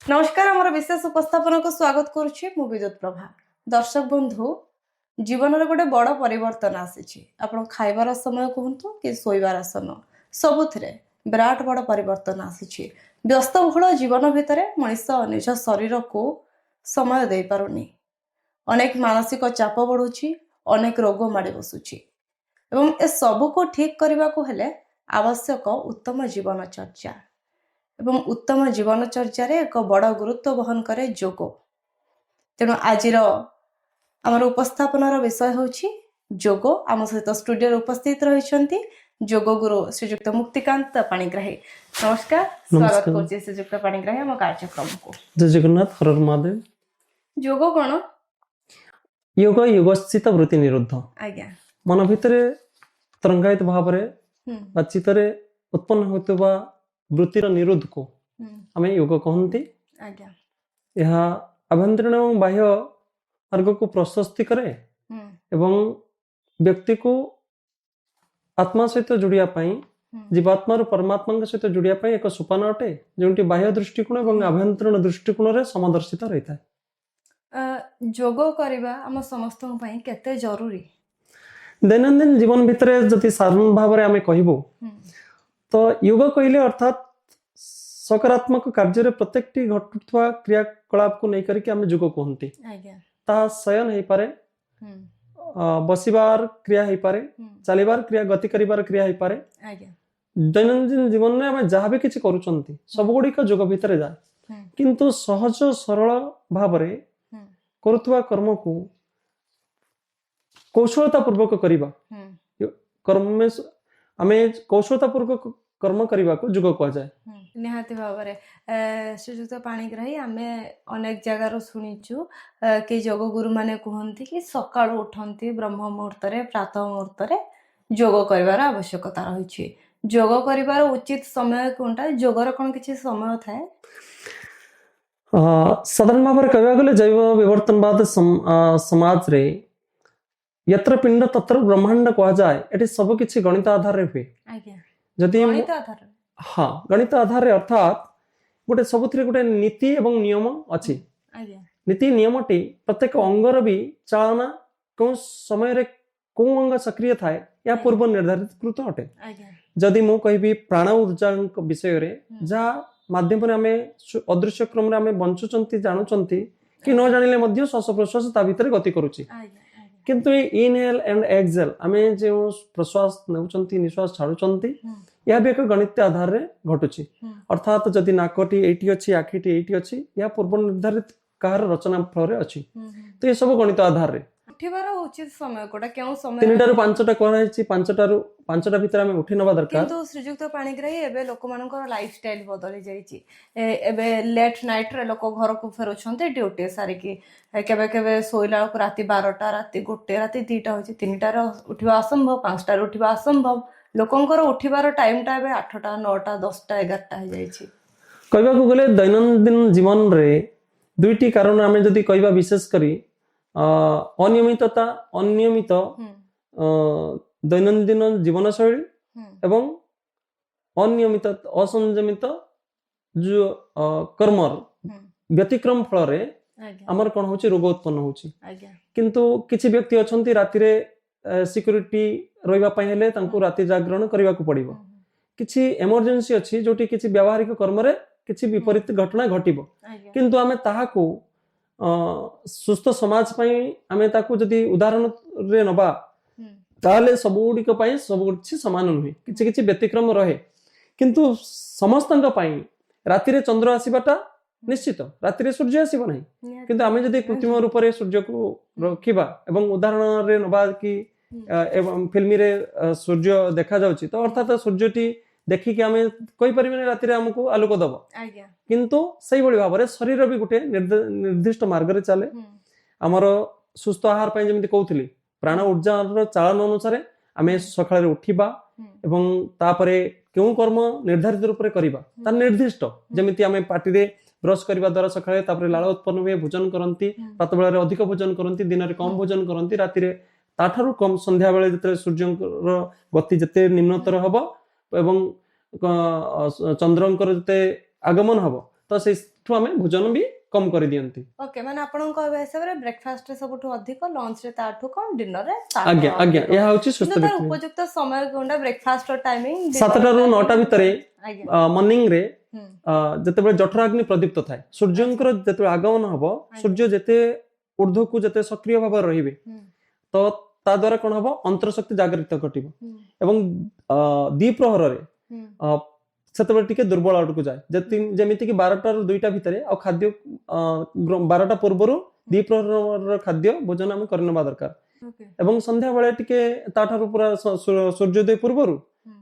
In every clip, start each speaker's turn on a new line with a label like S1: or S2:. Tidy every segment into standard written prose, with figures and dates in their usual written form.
S1: नमस्कार आमर विशेष उपस्थापन को स्वागत करुच्ची मु विद्युत प्रभा। दर्शक बंधु जीवन रे गोटे बड़ परिवर्तन आसी आपण खाइबार समय कहतु कि शोइबार समय सबुथिरे विराट बड़ परिवर्तन आसी। व्यस्तबहुल जीवन भितर मनीष निज शरीर को समय दे पारुनी, अनेक मानसिक चाप बढ़ुची, अनेक रोग माड़ी बसुची एवं ए सबु को ठीक करने को हेले आवश्यक उत्तम जीवन चर्चा एवं उत्तम जीवनचर्या एक बड़ गुरुत्व वहन करे जोग। तेणु आज आमर उपस्थापनार विषय होछि जोग। आम सहित स्टूडियो उपस्थित रही जोग गुरु श्रीजुक्त मुक्तिकांत पाणिग्राही। नमस्कार, स्वागत करछि श्रीजुक्त पाणिग्राही आम कार्यक्रम को।
S2: जय जगन्नाथ, हर हर महादेव।
S1: जोग कोन?
S2: योग योगस्थित वृत्ति निरुद्ध।
S1: आज्ञा
S2: मन भितरे तरंगायित भाव रे बा चित्तरे उत्पन्न होतबा वृत्तिर निरोध को आमे योग कहंती।
S1: आज्ञा
S2: यह आभ्यंतरीण एवं बाह्य मार्ग को प्रशस्ति करे एवं व्यक्ति को आत्मा सहित जोड़िया पाई, जीवात्मा और परमात्मा सहित जोड़िया पाई एक सोपान अटे जोंटी बाह्य दृष्टिकोण एवं आभ्यंतरीण दृष्टिकोण रे समदर्शित रहिता है।
S1: जोग करबा हम समस्त पई केते जरूरी?
S2: दैनंदिन जीवन भितरे जति साधारण भाव रे आमे कहबो तो योग कहले अर्थात सकारात्मक कार्य प्रत्येक घटुवा क्रियाकलाप को नहीं करके आम योग कहते। ता शयन हो पारे, बसिबार क्रिया हो पारे, चलिबार क्रिया, गति करिबार क्रिया हो पारे। दैनंदिन जीवन में आम जहाँ भी किसी करूछंती सब गुड़िक योग भितर जाए, किंतु सहज सरल भाव रे करुवा कर्म को कौशलता पूर्वक करिबा कर्म में आमे कौशलता पूर्वक कर्म करने को योग कह जाए।
S1: निहाती भाव में श्रीजुक्त पाणिग्राही आमे अनेक जगार शुणीचु कि योग गुरु माने कहती कि सकाळु उठंती ब्रह्म मुहूर्त रे, प्रातः मुहूर्त रे योग करिवार आवश्यकता रही। योग करिवार उचित समय कोनटा? योगर कोन किछि समय थाए?
S2: साधारण भाव में कहवा गले जैव विवर्तनवाद समाज रे यत्र पिंड तत्र ब्रह्मांड कह जाए। एटी सब किछि गणित आधार रे हुए। जदि हाँ गणित आधार रे अर्थात गोटे सबुथिरे गोटे नीति एवं नियम अछि। नीति नियमटी प्रत्येक अंगर भी चालना कौन समय रे कौन अंग सक्रिय थाए या पूर्व निर्धारित कृत अटे। जदि मु कहबी प्राण ऊर्जा विषय रे जहाँ माध्यम रे आमे अदृश्य क्रम रे आमे बंचुचंती जानुचंती कि न जानिले मध्य श्वास प्रश्वास ता भीतर गति करूची, किंतु इनहेल एंड एक्सहेल आमे जो प्रश्वास नेउचंती निश्वास छाड़ुचंती यह भी एक गणित आधार रे घटुची। अर्थात जदि नाकटी एटी अछि, आखिटी एटी अछि, या पूर्व निर्धारित कार रचना फल रे अछि। तो ये सब गणित आधार रे
S1: उठिबार उचित समय कोटा केउ समय
S2: 3 टारु 5टा कहैछि, 5टा भीतर आमे उठी नबा दरकार।
S1: किंतु श्रीजुक्त पाणिग्राही एबे लोक मानकर लाइफस्टाइल बदली जाईछि। एबे लेट नाइट रे लोक घर को फेरुछन्ते ड्यूटी सारी की, केबे केबे सोइला को राती 12टा, राती 1, राती 2टा होछि, 3टा रे उठिबा असंभव, 5टा रे उठिबा असंभव। लोकंकर उठिबार टाइम टा एबे 8टा, 9टा, 10टा, 11टा हो जाईछि।
S2: कहबा को गले दैनंदिन जीवन रे दुईटी कारण आमे जदि कहबा विशेष करी अनियमितता, अनियमित दैनंदिन जीवन शैली एवं अनियमित असंयमित जो कर्मर व्यतिक्रम फल रे हमर कोन होची रोग उत्पन्न होची। किंतु किछि व्यक्ति अछंती राति रे सिक्युरिटी रहिबा पय हेले तांको राति जागरण करबा को पड़िबो। किछि इमरजेंसी अछि जोटी किछि व्यावहारिक कर्म रे किछि विपरीत घटना घटिबो, किंतु आमे ताहाको सुस्थ समाज पई आमे ताको जदि उदाहरण रे नबा ताले सब गुडिक पई सब किछि समान नहुए, किछि किछि व्यतिक्रम रहे। किंतु समस्तंक पई राति रे चंद्र आसीबाटा निश्चित, राति रे सूर्य आसीबो नाही। किंतु आमे जदि कृत्रिम रूप रे सूर्य को रखिबा एवं उदाहरण रे नबा कि एवं फिल्मी रे सूर्य देखा जाउची, तो अर्थात सूर्यटी देखिके आमे कहि परिबे राति रे हमको आलोक दबो। किंतु सही बळी भाबरे शरीर भी गोटे निर्दिष्ट मार्ग रे चले। हमर सुस्थ आहार पय जेमिति कहउथली प्राण ऊर्जा रो चालन अनुसार आमे सकाळे उठिबा एवं तापरे केउ कर्म निर्धारित रूप रे करिबा ता निर्दिष्ट। जेमिति आमे पाटी रे ब्रश करबा द्वारा सकाळे तापरे लाळ उत्पन्न हुए, भोजन करंती, प्रातः बेला रे अधिक भोजन करंती, दिन रे कम भोजन करंती, राति रे ताठारु कम संध्या बेले जते सूर्यंकर गति जते निम्नतर हबो एवं चंद्रंकर जते आगमन हबो तो से ସେଠୁ ଆମେ ଭୋଜନ ବି କମ କରି ଦିଅନ୍ତି।
S1: ଓକେ, ମାନେ ଆପଣଙ୍କ କହିବା ହିସାବରେ ବ୍ରେକଫାଷ୍ଟ ରେ ସବୁଠୁ ଅଧିକ, ଲଞ୍ଚ ରେ ତାଠୁ କମ, ଡିନର ରେ
S2: ଆଜ୍ଞା ଆଜ୍ଞା, ଏହା ହଉଛି ସୁସ୍ଥ
S1: କିନ୍ତୁ ତାର
S2: ବ୍ୟକ୍ତି।
S1: ଉପଯୁକ୍ତ ସମୟ କୋଉଟା? ବ୍ରେକଫାଷ୍ଟ ର ଟାଇମିଂ
S2: 7ଟା ରୁ 9ଟା ଭିତରେ
S1: ଆଜ୍ଞା
S2: ମର୍ଣ୍ଣିଂ ରେ
S1: ହୁଁ
S2: ଯେତେବେଳେ ଜଠରାଗ୍ନି ପ୍ରଦୀପ୍ତ ଥାଏ, ସୂର୍ଯ୍ୟଙ୍କର ଯେତେବେଳେ ଆଗମନ ହବ, ସୂର୍ଯ୍ୟ ଯେତେ ଊର୍ଦ୍ଧ୍ୱକୁ ଯେତେ ସକ୍ରିୟ ଭାବରେ ରହିବେ,
S1: ହୁଁ
S2: ତ ତା ଦ୍ୱାରା କଣ ହବ, ଅନ୍ତରଶକ୍ତି ଜାଗରିତ ଘଟିବ
S1: ହୁଁ
S2: ଏବଂ ଦ୍ୱିପ୍ରହରରେ
S1: ହୁଁ
S2: ସେତେବେଳେ ଟିକେ ଦୁର୍ବଳ ଆଡକୁ ଯାଏ। ଯେମିତି କି 12ଟା ରୁ 2ଟା ଭିତରେ ଆଉ ଖାଦ୍ୟ 12ଟା ପୂର୍ବରୁ ଦ୍ୱିପ୍ରହରର ଖାଦ୍ୟ ଭୋଜନ ଆମେ କରିନେବା ଦରକାର।
S1: ଓକେ
S2: ଏବଂ ସନ୍ଧ୍ୟା ବେଳେ ଟିକେ ତାଠାରୁ ପୁରା ସୂର୍ଯ୍ୟୋଦୟ ପୂର୍ବରୁ,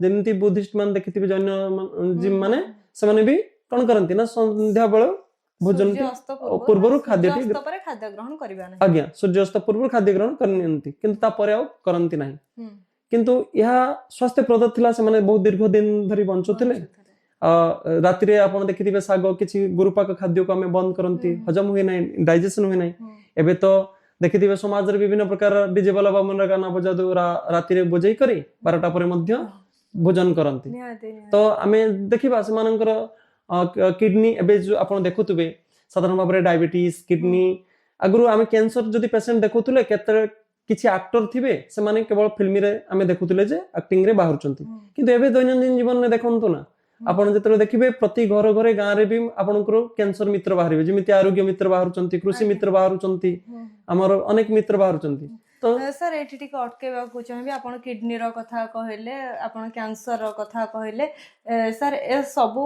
S2: ଯେମିତି ବୁଦ୍ଧିଷ୍ଟ ମାନେ ଦେଖିଥିବେ, ଜୈନ ମାନେ ସେମାନେ ବି କଣ କରନ୍ତି ନା ସନ୍ଧ୍ୟା ବେଳେ ଭୋଜନ
S1: ସୂର୍ଯ୍ୟ ଅସ୍ତ
S2: ପୂର୍ବରୁ
S1: ସୂର୍ଯ୍ୟ
S2: ଖାଦ୍ୟଟି,
S1: ଅସ୍ତ ପରେ ଖାଦ୍ୟ ଗ୍ରହଣ କରିବା ନାହିଁ।
S2: ଆଜ୍ଞା, ସୂର୍ଯ୍ୟାସ୍ତ ପୂର୍ବରୁ ଖାଦ୍ୟ ଗ୍ରହଣ କରିନିଅନ୍ତି, କିନ୍ତୁ ତାପରେ ଆଉ କରନ୍ତି ନାହିଁ।
S1: ହୁଁ
S2: କିନ୍ତୁ ଏହା ସ୍ୱାସ୍ଥ୍ୟପ୍ରଦ ଥିଲା, ସେମାନେ ବହୁତ ଦୀର୍ଘ ଦିନ ଧରି ବଞ୍ଚୁଥିଲେ। ରାତିରେ ଆପଣ ଦେଖିଥିବେ ଶାଗ, କିଛି ଗୁରୁପାକ ଖାଦ୍ୟକୁ ଆମେ ବନ୍ଦ କରନ୍ତି, ହଜମ ହୁଏ ନାହିଁ, ଡାଇଜେସନ ହୁଏ ନାହିଁ। ଏବେ ତ ଦେଖିଥିବେ ସମାଜରେ ବିଭିନ୍ନ ପ୍ରକାର ଡିଜେ ବାଲା ବାମନର ଗାନା ବଜାଦୁ ରାତିରେ ବଜେଇ କରି 12ଟା ପରେ ମଧ୍ୟ ଭୋଜନ କରନ୍ତି।
S1: ନିହାତି
S2: ତ ଆମେ ଦେଖିବା ସେମାନଙ୍କର କିଡନୀ, ଏବେ ଯୋଉ ଆପଣ ଦେଖୁଥିବେ ସାଧାରଣ ଭାବରେ ଡାଇବେଟିସ୍, କିଡନୀ, ଆଗରୁ ଆମେ କ୍ୟାନ୍ସର ଯଦି ପେସେଣ୍ଟ ଦେଖୁଥିଲେ, କେତେବେଳେ କିଛି ଆକ୍ଟର ଥିବେ, ସେମାନେ କେବଳ ଫିଲ୍ମରେ ଆମେ ଦେଖୁଥିଲେ ଯେ ଆକ୍ଟିଂ ରେ ବାହାରୁଛନ୍ତି, କିନ୍ତୁ ଏବେ ଦୈନନ୍ଦିନ ଜୀବନରେ ଦେଖନ୍ତୁ ନା, ଆପଣ ଯେତେବେଳେ ଦେଖିବେ ପ୍ରତି ଘର ଘରେ ଗାଁରେ ବି ଆପଣଙ୍କର କ୍ୟାନ୍ସର ମିତ୍ର ବାହାରିବେ, ଯେମିତି ଆରୋଗ୍ୟ ମିତ୍ର ବାହାରୁଛନ୍ତି, କୃଷି ମିତ୍ର ବାହାରୁଛନ୍ତି, ଆମର ଅନେକ ମିତ୍ର ବାହାରୁଛନ୍ତି। ତ
S1: ସାର୍ ଏଇଠି ଟିକେ ଅଟକେଇବାକୁ ଚାହିଁବି, ଆପଣ କିଡନୀର କଥା କହିଲେ, ଆପଣ କ୍ୟାନ୍ସର କଥା କହିଲେ, ସାର୍ ଏ ସବୁ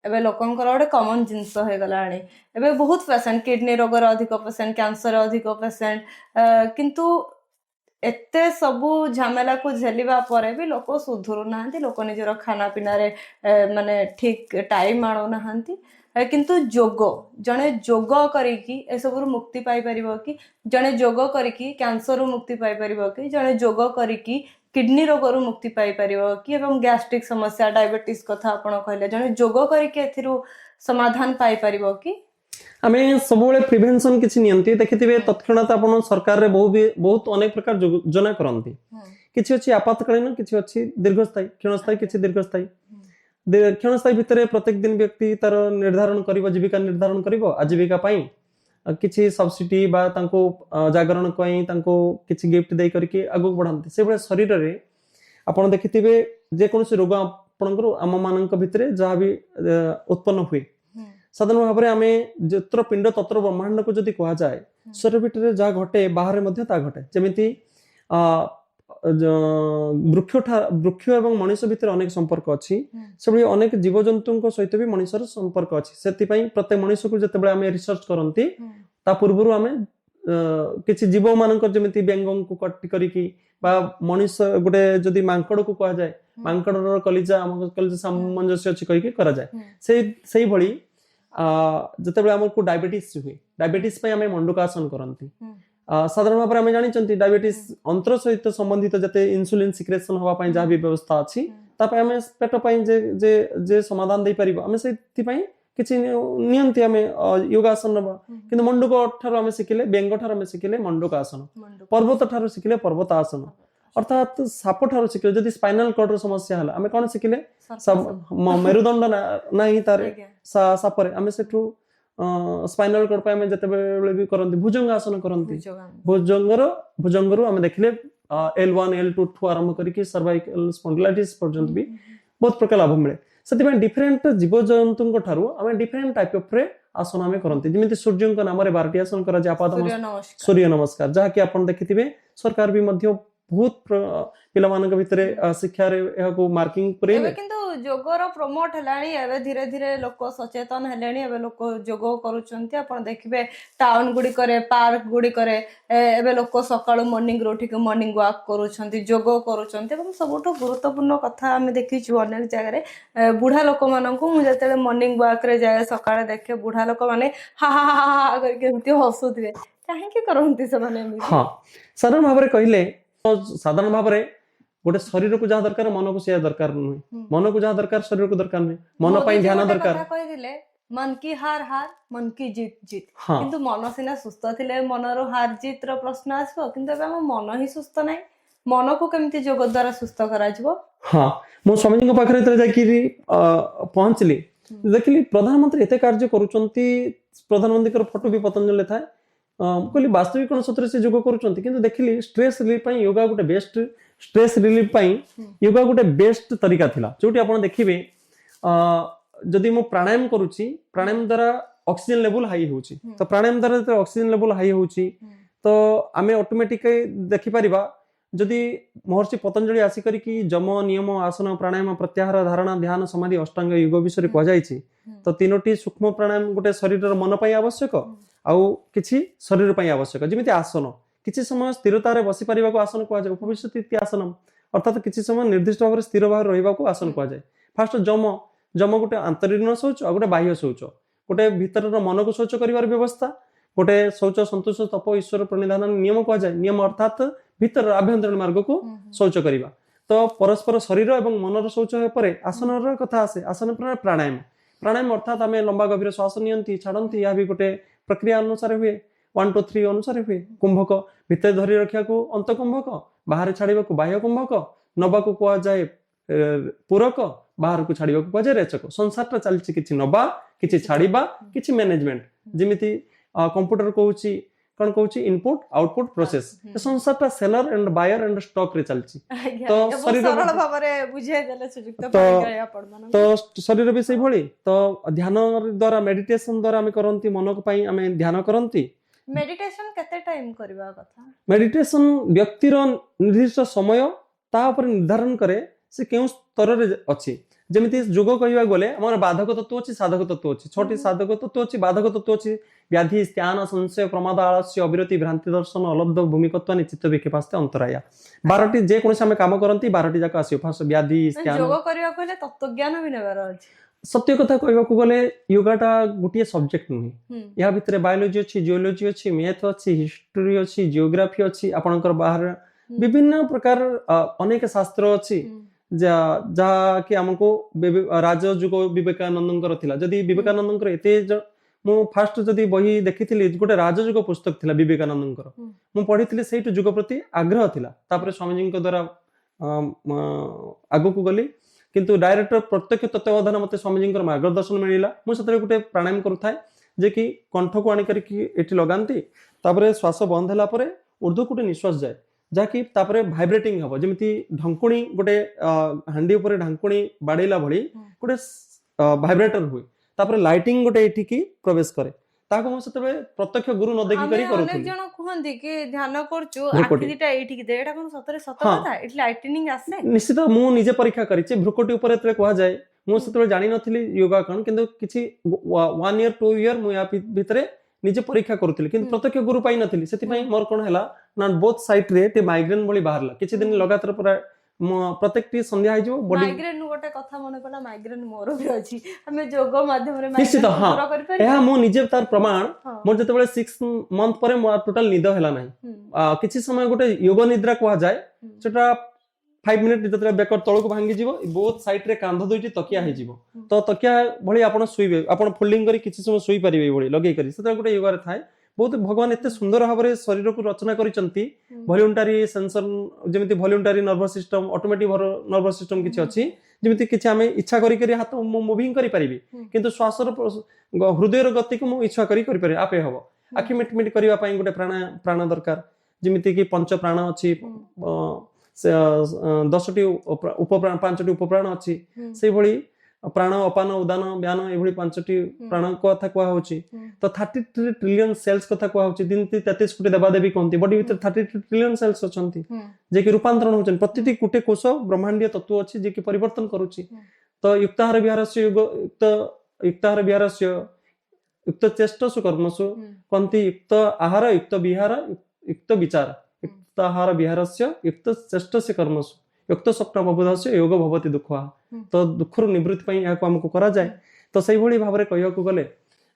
S1: ଏବେ ଲୋକଙ୍କର ଗୋଟେ କମନ ଜିନିଷ ହେଇଗଲାଣି। ଏବେ ବହୁତ ପେସେଣ୍ଟ କିଡନୀ ରୋଗର ଅଧିକ ପେସେଣ୍ଟ, କ୍ୟାନ୍ସର ଅଧିକ ପେସେଣ୍ଟ, କିନ୍ତୁ ଏତେ ସବୁ ଝାମେଲାକୁ ଝେଲିବା ପରେ ବି ଲୋକ ସୁଧୁରୁ ନାହାନ୍ତି, ଲୋକ ନିଜର ଖାନା ପିନାରେ ମାନେ ଠିକ ଟାଇମ ଆଣୁନାହାନ୍ତି। କିନ୍ତୁ ଯୋଗ, ଜଣେ ଯୋଗ କରିକି ଏସବୁରୁ ମୁକ୍ତି ପାଇପାରିବ କି? ଜଣେ ଯୋଗ କରିକି କ୍ୟାନ୍ସରରୁ ମୁକ୍ତି ପାଇପାରିବ କି? ଜଣେ ଯୋଗ କରିକି କିଡନୀ ରୋଗରୁ ମୁକ୍ତି ପାଇପାରିବ କି? ଏବଂ ଗ୍ୟାଷ୍ଟ୍ରିକ ସମସ୍ୟା, ଡାଇବେଟିସ୍ କଥା ଆପଣ କହିଲେ, ଜଣେ ଯୋଗ କରିକି ଏଥିରୁ ସମାଧାନ ପାଇପାରିବ କି?
S2: ଆମେ ସବୁବେଳେ ପ୍ରିଭେନ୍ସନ କିଛି ନିଅନ୍ତି, ଦେଖିଥିବେ ତତ୍କ୍ଷଣାତ ଆପଣ ସରକାରରେ ବହୁତ ଅନେକ ପ୍ରକାର ଯୋଜନା କରନ୍ତି। କିଛି ଅଛି ଆପାତକାଳୀନ, କିଛି ଅଛି ଦୀର୍ଘସ୍ଥାୟୀ, କ୍ଷଣସ୍ଥାୟୀ, କିଛି ଦୀର୍ଘସ୍ଥାୟୀ। କ୍ଷଣସ୍ଥାୟୀ ଭିତରେ ପ୍ରତ୍ୟେକ ଦିନ ବ୍ୟକ୍ତି ତାର ନିର୍ଦ୍ଧାରଣ କରିବ, ଜୀବିକା ନିର୍ଦ୍ଧାରଣ କରିବ, ଆଜୀବିକା ପାଇଁ କିଛି ସବସିଡି ବା ତାଙ୍କୁ ଜାଗରଣ ପାଇଁ ତାଙ୍କୁ କିଛି ଗିଫ୍ଟ ଦେଇ କରିକି ଆଗକୁ ବଢାନ୍ତି। ସେଭଳିଆ ଶରୀରରେ ଆପଣ ଦେଖିଥିବେ ଯେକୌଣସି ରୋଗ ଆପଣଙ୍କର ଆମ ମାନଙ୍କ ଭିତରେ ଯାହା ବି ଉତ୍ପନ୍ନ ହୁଏ, ସାଧାରଣ ଭାବରେ ଆମେ ଯେତ୍ର ପିଣ୍ଡ ତତ୍ର ବ୍ରହ୍ମାଣ୍ଡକୁ ଯଦି କୁହାଯାଏ, ଶରୀର ଭିତରେ ଯାହା ଘଟେ ବାହାରେ ମଧ୍ୟ ତାହା ଘଟେ। ଯେମିତି ବୃକ୍ଷ ଏବଂ ମଣିଷ ଭିତରେ ଅନେକ ସମ୍ପର୍କ ଅଛି, ସେଭଳି ଅନେକ ଜୀବଜନ୍ତୁଙ୍କ ସହିତ ବି ମଣିଷର ସମ୍ପର୍କ ଅଛି। ସେଥିପାଇଁ ପ୍ରତ୍ୟେକ ମଣିଷକୁ ଯେତେବେଳେ ଆମେ ରିସର୍ଚ୍ଚ କରନ୍ତି, ତା ପୂର୍ବରୁ ଆମେ କିଛି ଜୀବ ମାନଙ୍କର, ଯେମିତି ବେଙ୍ଗଙ୍କୁ କଟି କରିକି, ବା ମଣିଷ ଗୋଟେ ଯଦି ମାଙ୍କଡକୁ କୁହାଯାଏ, ମାଙ୍କଡର କଲିଜା ଆମ କଲିଜା ସାମଞ୍ଜସ୍ୟ ଅଛି କହିକି କରାଯାଏ। ସେଇଭଳି ଯେତେବେଳେ ଆମକୁ ଡାଇବେଟିସ୍ ହୁଏ, ଡାଇବେଟିସ୍ ପାଇଁ ଆମେ ମଣ୍ଡୁକାସନ କରନ୍ତି। ସାଧାରଣ ଭାବରେ ଆମେ ଜାଣିଛନ୍ତି ଡାଇବେଟିସ୍ ଅନ୍ତର ସହିତ ସମ୍ବନ୍ଧିତ ଯେତେ ଇନ୍ସୁଲିନ ସିକ୍ରେସନ ହବା ପାଇଁ ଯାହା ବି ବ୍ୟବସ୍ଥା ଅଛି, ତା ପାଇଁ ଆମେ ପେଟ ପାଇଁ ଯେ ସମାଧାନ ଦେଇପାରିବ, ଆମେ ସେଥିପାଇଁ କିଛି ନିଅନ୍ତି, ଆମେ ଯୋଗାସନ ନବା। କିନ୍ତୁ ମଣ୍ଡୁକ ଠାରୁ ଆମେ ଶିଖିଲେ, ବେଙ୍ଗ ଠାରୁ ଆମେ ଶିଖିଲେ ମଣ୍ଡୁକ ଆସନ, ପର୍ବତ ଠାରୁ ଶିଖିଲେ ପର୍ବତ ଆସନ, ଅର୍ଥାତ୍ ସାପ ଠାରୁ ଶିଖିଲେ, ଯଦି ସ୍ପାଇନାଲ କର୍ଡର ସମସ୍ୟା ହେଲା ଆମେ କଣ ଶିଖିଲେ, ମେରୁଦଣ୍ଡ ନାହିଁ ତାର ସାପରେ, ଆମେ ସେଠୁ ସ୍ପାଇନାଲ କର୍ଡ ପାଇଁ ଆମେ ଯେତେବେଳେ ବି କରନ୍ତି ଭୁଜଙ୍ଗ ଆସନ କରନ୍ତି, ଭୁଜଙ୍ଗରୁ ଆମେ ଦେଖିଲେ L1 L2 ଠୁ ଆରମ୍ଭ କରିକି ସର୍ଭାଇକାଲ ସ୍ପଣ୍ଡିଲାଇଟିସ୍ ପର୍ଯ୍ୟନ୍ତ ବି ବହୁତ ପ୍ରକାର ଲାଭ ମିଳେ। ସେଥିପାଇଁ ଡିଫରେଣ୍ଟ ଜୀବଜନ୍ତୁଙ୍କ ଠାରୁ ଆମେ ଡିଫରେଣ୍ଟ ଟାଇପ ଅଫ ରେ ଆସନ ଆମେ କରନ୍ତି। ଯେମିତି ସୂର୍ଯ୍ୟଙ୍କ ନାମରେ 12ଟି ଆସନ କରାଯାଏ, ସୂର୍ଯ୍ୟ ନମସ୍କାର, ଯାହାକି ଆପଣ ଦେଖିଥିବେ ସରକାର ବି ମଧ୍ୟ ବହୁତ ପିଲାମାନଙ୍କ ଭିତରେ ଶିକ୍ଷାରେ ଏହାକୁ ମାର୍କିଂ କରେଇଲେ।
S1: କିନ୍ତୁ ଯୋଗର ପ୍ରମୋଟ ହେଲାଣି, ଏବେ ଧୀରେ ଧୀରେ ଲୋକ ସଚେତନ ହେଲେଣି, ଏବେ ଲୋକ ଯୋଗ କରୁଛନ୍ତି। ଆପଣ ଦେଖିବେ ଟାଉନ ଗୁଡିକରେ, ପାର୍କ ଗୁଡିକରେ ଏବେ ଲୋକ ସକାଳୁ ମର୍ଣ୍ଣିଂ ରୁ ଉଠିକି ମର୍ଣ୍ଣିଂ ୱାକ୍ କରୁଛନ୍ତି, ଯୋଗ କରୁଛନ୍ତି। ଏବଂ ସବୁଠୁ ଗୁରୁତ୍ୱପୂର୍ଣ୍ଣ କଥା ଆମେ ଦେଖିଛୁ ଅନେକ ଜାଗାରେ, ବୁଢା ଲୋକମାନଙ୍କୁ, ମୁଁ ଯେତେବେଳେ ମର୍ଣ୍ଣିଂ ୱାକ୍ ରେ ଯାଏ ସକାଳେ ଦେଖେ ବୁଢା ଲୋକମାନେ ହା ହା ହା ହା କରିକି ଏମିତି ହସୁଥିବେ। କାହିଁକି କରନ୍ତି ସେମାନେ ଏମିତି?
S2: ହଁ, ସାଧାରଣ ଭାବରେ କହିଲେ, ସାଧାରଣ ଭାବରେ ଗୋଟେ ଶରୀରକୁ ଯାହା ଦରକାର ମନକୁ ସେୟା ଦରକାର ନୁହେଁ, ମନକୁ ଯାହା ଦରକାର ଶରୀରକୁ ଦରକାର ନୁହେଁ। ମନ ପାଇଁ ଧ୍ୟାନ ଦରକାର।
S1: କହିଥିଲେ ମନ କି ହାର ହାର, ମନ କି ଜିତ ଜିତ। କିନ୍ତୁ ମନ ସିନା ସୁସ୍ଥ ଥିଲେ ମନର ହାର ଜିତ ର ପ୍ରଶ୍ନ ଆସିବ, କିନ୍ତୁ ଏବେ ଆମ ମନ ହିଁ ସୁସ୍ଥ ନାହିଁ। ମନକୁ କେମିତି ଯୋଗ ଦ୍ଵାରା ସୁସ୍ଥ କରାଯିବ?
S2: ହଁ, ମୁଁ ସ୍ୱାମୀଜୀଙ୍କ ପାଖରେ ଯେତେବେଳେ ଯାଇକି ପହଞ୍ଚିଲି, देखिली प्रधानमंत्री एते कार्य करूचंती प्रधानमंत्री फोटो भी पतंजलि थाए कहली वास्तविक कोन सतरे से योग करूचंती किंतु देखिली स्ट्रेस रिलीफ पई योगा गोटे बेस्ट स्ट्रेस रिलीफ पई योगा गोटे बेस्ट तरीका थिला जोटी आपण देखिबे जदि मु प्राणायाम करूची प्राणायाम द्वारा ऑक्सीजन लेवल हाई होउची तो प्राणायाम द्वारा ऑक्सीजन लेवल हाई होउची तो आमे ऑटोमेटिक देखि परिबा जदि महर्षि पतंजलि आसी करी कि जम नियम आसन प्राणायाम प्रत्याहार धारणा ध्यान समाधि अष्टांग योग विषय कह जायछि तो तीनोटी सूक्ष्म प्राणायाम गोटे शरीर मन पई आवश्यक आउ किछि शरीर पई आवश्यक जेमिति आसन किछि समय स्थिरता रे बसी परिबा को आसन कह जाय उपविशति इति आसन अर्थात किछि समय निर्दिष्ट भाव स्थिर भाव रहिबा को आसन कह जाय फास्ट जम जम गोटे आंतरिक शौच और गोटे बाह्य शौच गोटे भीतर मन को शौच करिवार व्यवस्था गोटे शौच संतोष तप ईश्वर प्रणिधान नियम कह जाय नियम अर्थात भीतर आभ्यंतरीण मार्ग को शौच करिवा तो परस्पर शरीर एवं मनर शौच परे आसन कथा आसे आसन प्राणायाम प्राणायाम अर्थात आमे लंबा गभीर श्वास नियंती छाड़ती या भी गोटे प्रक्रिया अनुसार हुए 1 2 3 अनुसार हुए कुंभक भीतर धरी रखिया को अंत कुंभक बाहर छाड़िबा को बाह्य कुंभक नबा को कह जाए पूरक बाहर को छाड़िबा को कह जाए रेचक संसार चलछि किछि नबा किछि छाड़िबा किछि मैनेजमेंट जेमिति कंप्यूटर कहूछि कौन कहूछि इनपुट आउटपुट प्रोसेस संसार seller and buyer and stock रे चलछि
S1: तो शरीर सरल भाबरे बुझाइ देले सुजुक्त पाइगय आपण
S2: तो शरीर भी सही भली तो ध्यान द्वारा मेडिटेशन द्वारा हम करंती मन को पई हम ध्यान करंती
S1: मेडिटेशन केते टाइम करबा कथा
S2: मेडिटेशन व्यक्तिर निर्दिष्ट समय ता ऊपर निर्धारण करे से केउ स्तर रे अछि जेमिति जोग कहवा गले हमर बाधक तत्व अछि साधक तत्व अछि छोटी साधक तत्व अछि बाधक तत्व अछि व्याधि स्त्यान संशय प्रमाद आलस्य अविरति भ्रांति दर्शन अलब्ध भूमिकत्व निश्चित विक्षेपास्ते अंतराया 12टी जे कोनसे हम काम करंती 12टी जाक आसी फास्ट व्याधि स्त्यान
S1: जोग करबा कहले तत्व ज्ञान भी नेबार अछि
S2: सत्य कथा कहवा को गले योगाटा गोटिए सब्जेक्ट नुही या भितरे बायोलॉजी अछि जियोलॉजी अछि मैथ अछि हिस्ट्री अछि जियोग्राफी अछि आपनकर बाहर विभिन्न प्रकार अनेक शास्त्र अछि जा कि हमको राजयुग विवेकानंदଙ୍କର थिला जदि विवेकानंदଙ୍କର एते मु फास्ट जदि बही देखिथिली गोटे राजयुग पुस्तक थिला विवेकानंदଙ୍କର मु पढिथिली सेठ जुग प्रति आग्रह थिला तापर स्वामीजीଙ୍କ द्वारा आगु को गली किंतु डायरेक्ट प्रत्यक्ष तत्वावधान मते स्वामीजीଙ୍କର मार्गदर्शन मिलिला मु सतरे गोटे प्राणायाम करूथाय जे कि कंठ को आनी करी एठी लगांती तापर श्वास बंद होला परे ऊर्ध्व कोटे निश्वास जाय जाकि तापरे भाइब्रेटिंग हबो जेमिति ढंकुणी गोटे हांडी ऊपर ढंकुणी बाडैला भली गोटे भाइब्रेटर हुए तापरे लाइटिंग गोटे एठी की प्रवेश करे ताको हम सतबे प्रत्यक्ष गुरु न देखि करी करूथि
S1: अनेक जण कहंदी कि ध्यान करचु आखिदिटा एठी की दे एटा कोन सतरे सत कथा एठी लाइटनिंग आसे
S2: निश्चित मु निजे परीक्षा करिछि भ्रुकुटी ऊपर एतले कहा जाय मु सतबे जानि नथिली योगा कन किंतु किछि 1 ईयर 2 ईयर मु या भितरे निजे परीक्षा करूथिली किंतु प्रत्यक्ष गुरु पाई नथिली सेति पई मोर कोन हैला ना बोथ साइड रे ते माइग्रेन बोली बाहरला किछि दिन लगातार पूरा प्रत्येकटी संध्या आइ जो बॉडी
S1: माइग्रेन गोटे कथा मने पला माइग्रेन मोर भी अछि हमें योग माध्यम रे
S2: निश्चित
S1: माइग्रेन
S2: हां
S1: पूरा करि पारि
S2: एहा मो निजे तार प्रमाण मोर जतबेले 6 मंथ परे मो टोटल निद हैला नाही किछि समय गोटे योग निद्रा कहा जाय सेटा 5 मिनिट जतरे बेकर तळक भांगी जीवो बोथ साइड रे कांध दुइटी तकिया हे जीवो तो तकिया भली आपण सुइबे आपण फोल्डिंग करी किछि समय सुइ परिबे भली लगेई करी सेटा गोटे योग रे थाए बहुत भगवान एते सुंदर भाबरे शरीर को रचना करिसंती वॉलंटरी सेंसर जेमिति voluntary nervous system automatic nervous system किछि अछि जेमिति किछि हमें इच्छा करी करी हाथ मूविंग करि परिबे किंतु श्वास हृदय रो गति को मु इच्छा करी परिबे आपे हबो आखि मिट मिट करिवा पई गोटे प्राण दरकार जेमिति कि पंच प्राण अछि 10टी उपप्राण 5टी उपप्राण अछि सेहि भली प्राण अपान उदान व्यान एभली 5टी प्राण कथा कहा होची तो 33 ट्रिलियन सेल्स कथा कहा होची दिन 33 कोटी देवा देवी कोंती बॉडी भीतर 33 ट्रिलियन सेल्स अछंती जे कि रूपांतरण होचन प्रतिटी कोटे कोष ब्रह्मांडीय तत्व अछि जे कि परिवर्तन करूची तो युक्ताहार विहारस्य युक्ताहार विहारस्य युक्त चेष्टसु कर्मसु कोंती युक्त आहार युक्त विहार युक्त विचार युक्ताहार विहारस्य युक्त चेष्टस्य कर्मसु युक्त स्वप्न बबुधस्य योग भवति दुःखा तो दुःखर निवृत्ति पई या को हमको करा जाय तो सही भली भाबरे कहिया को गले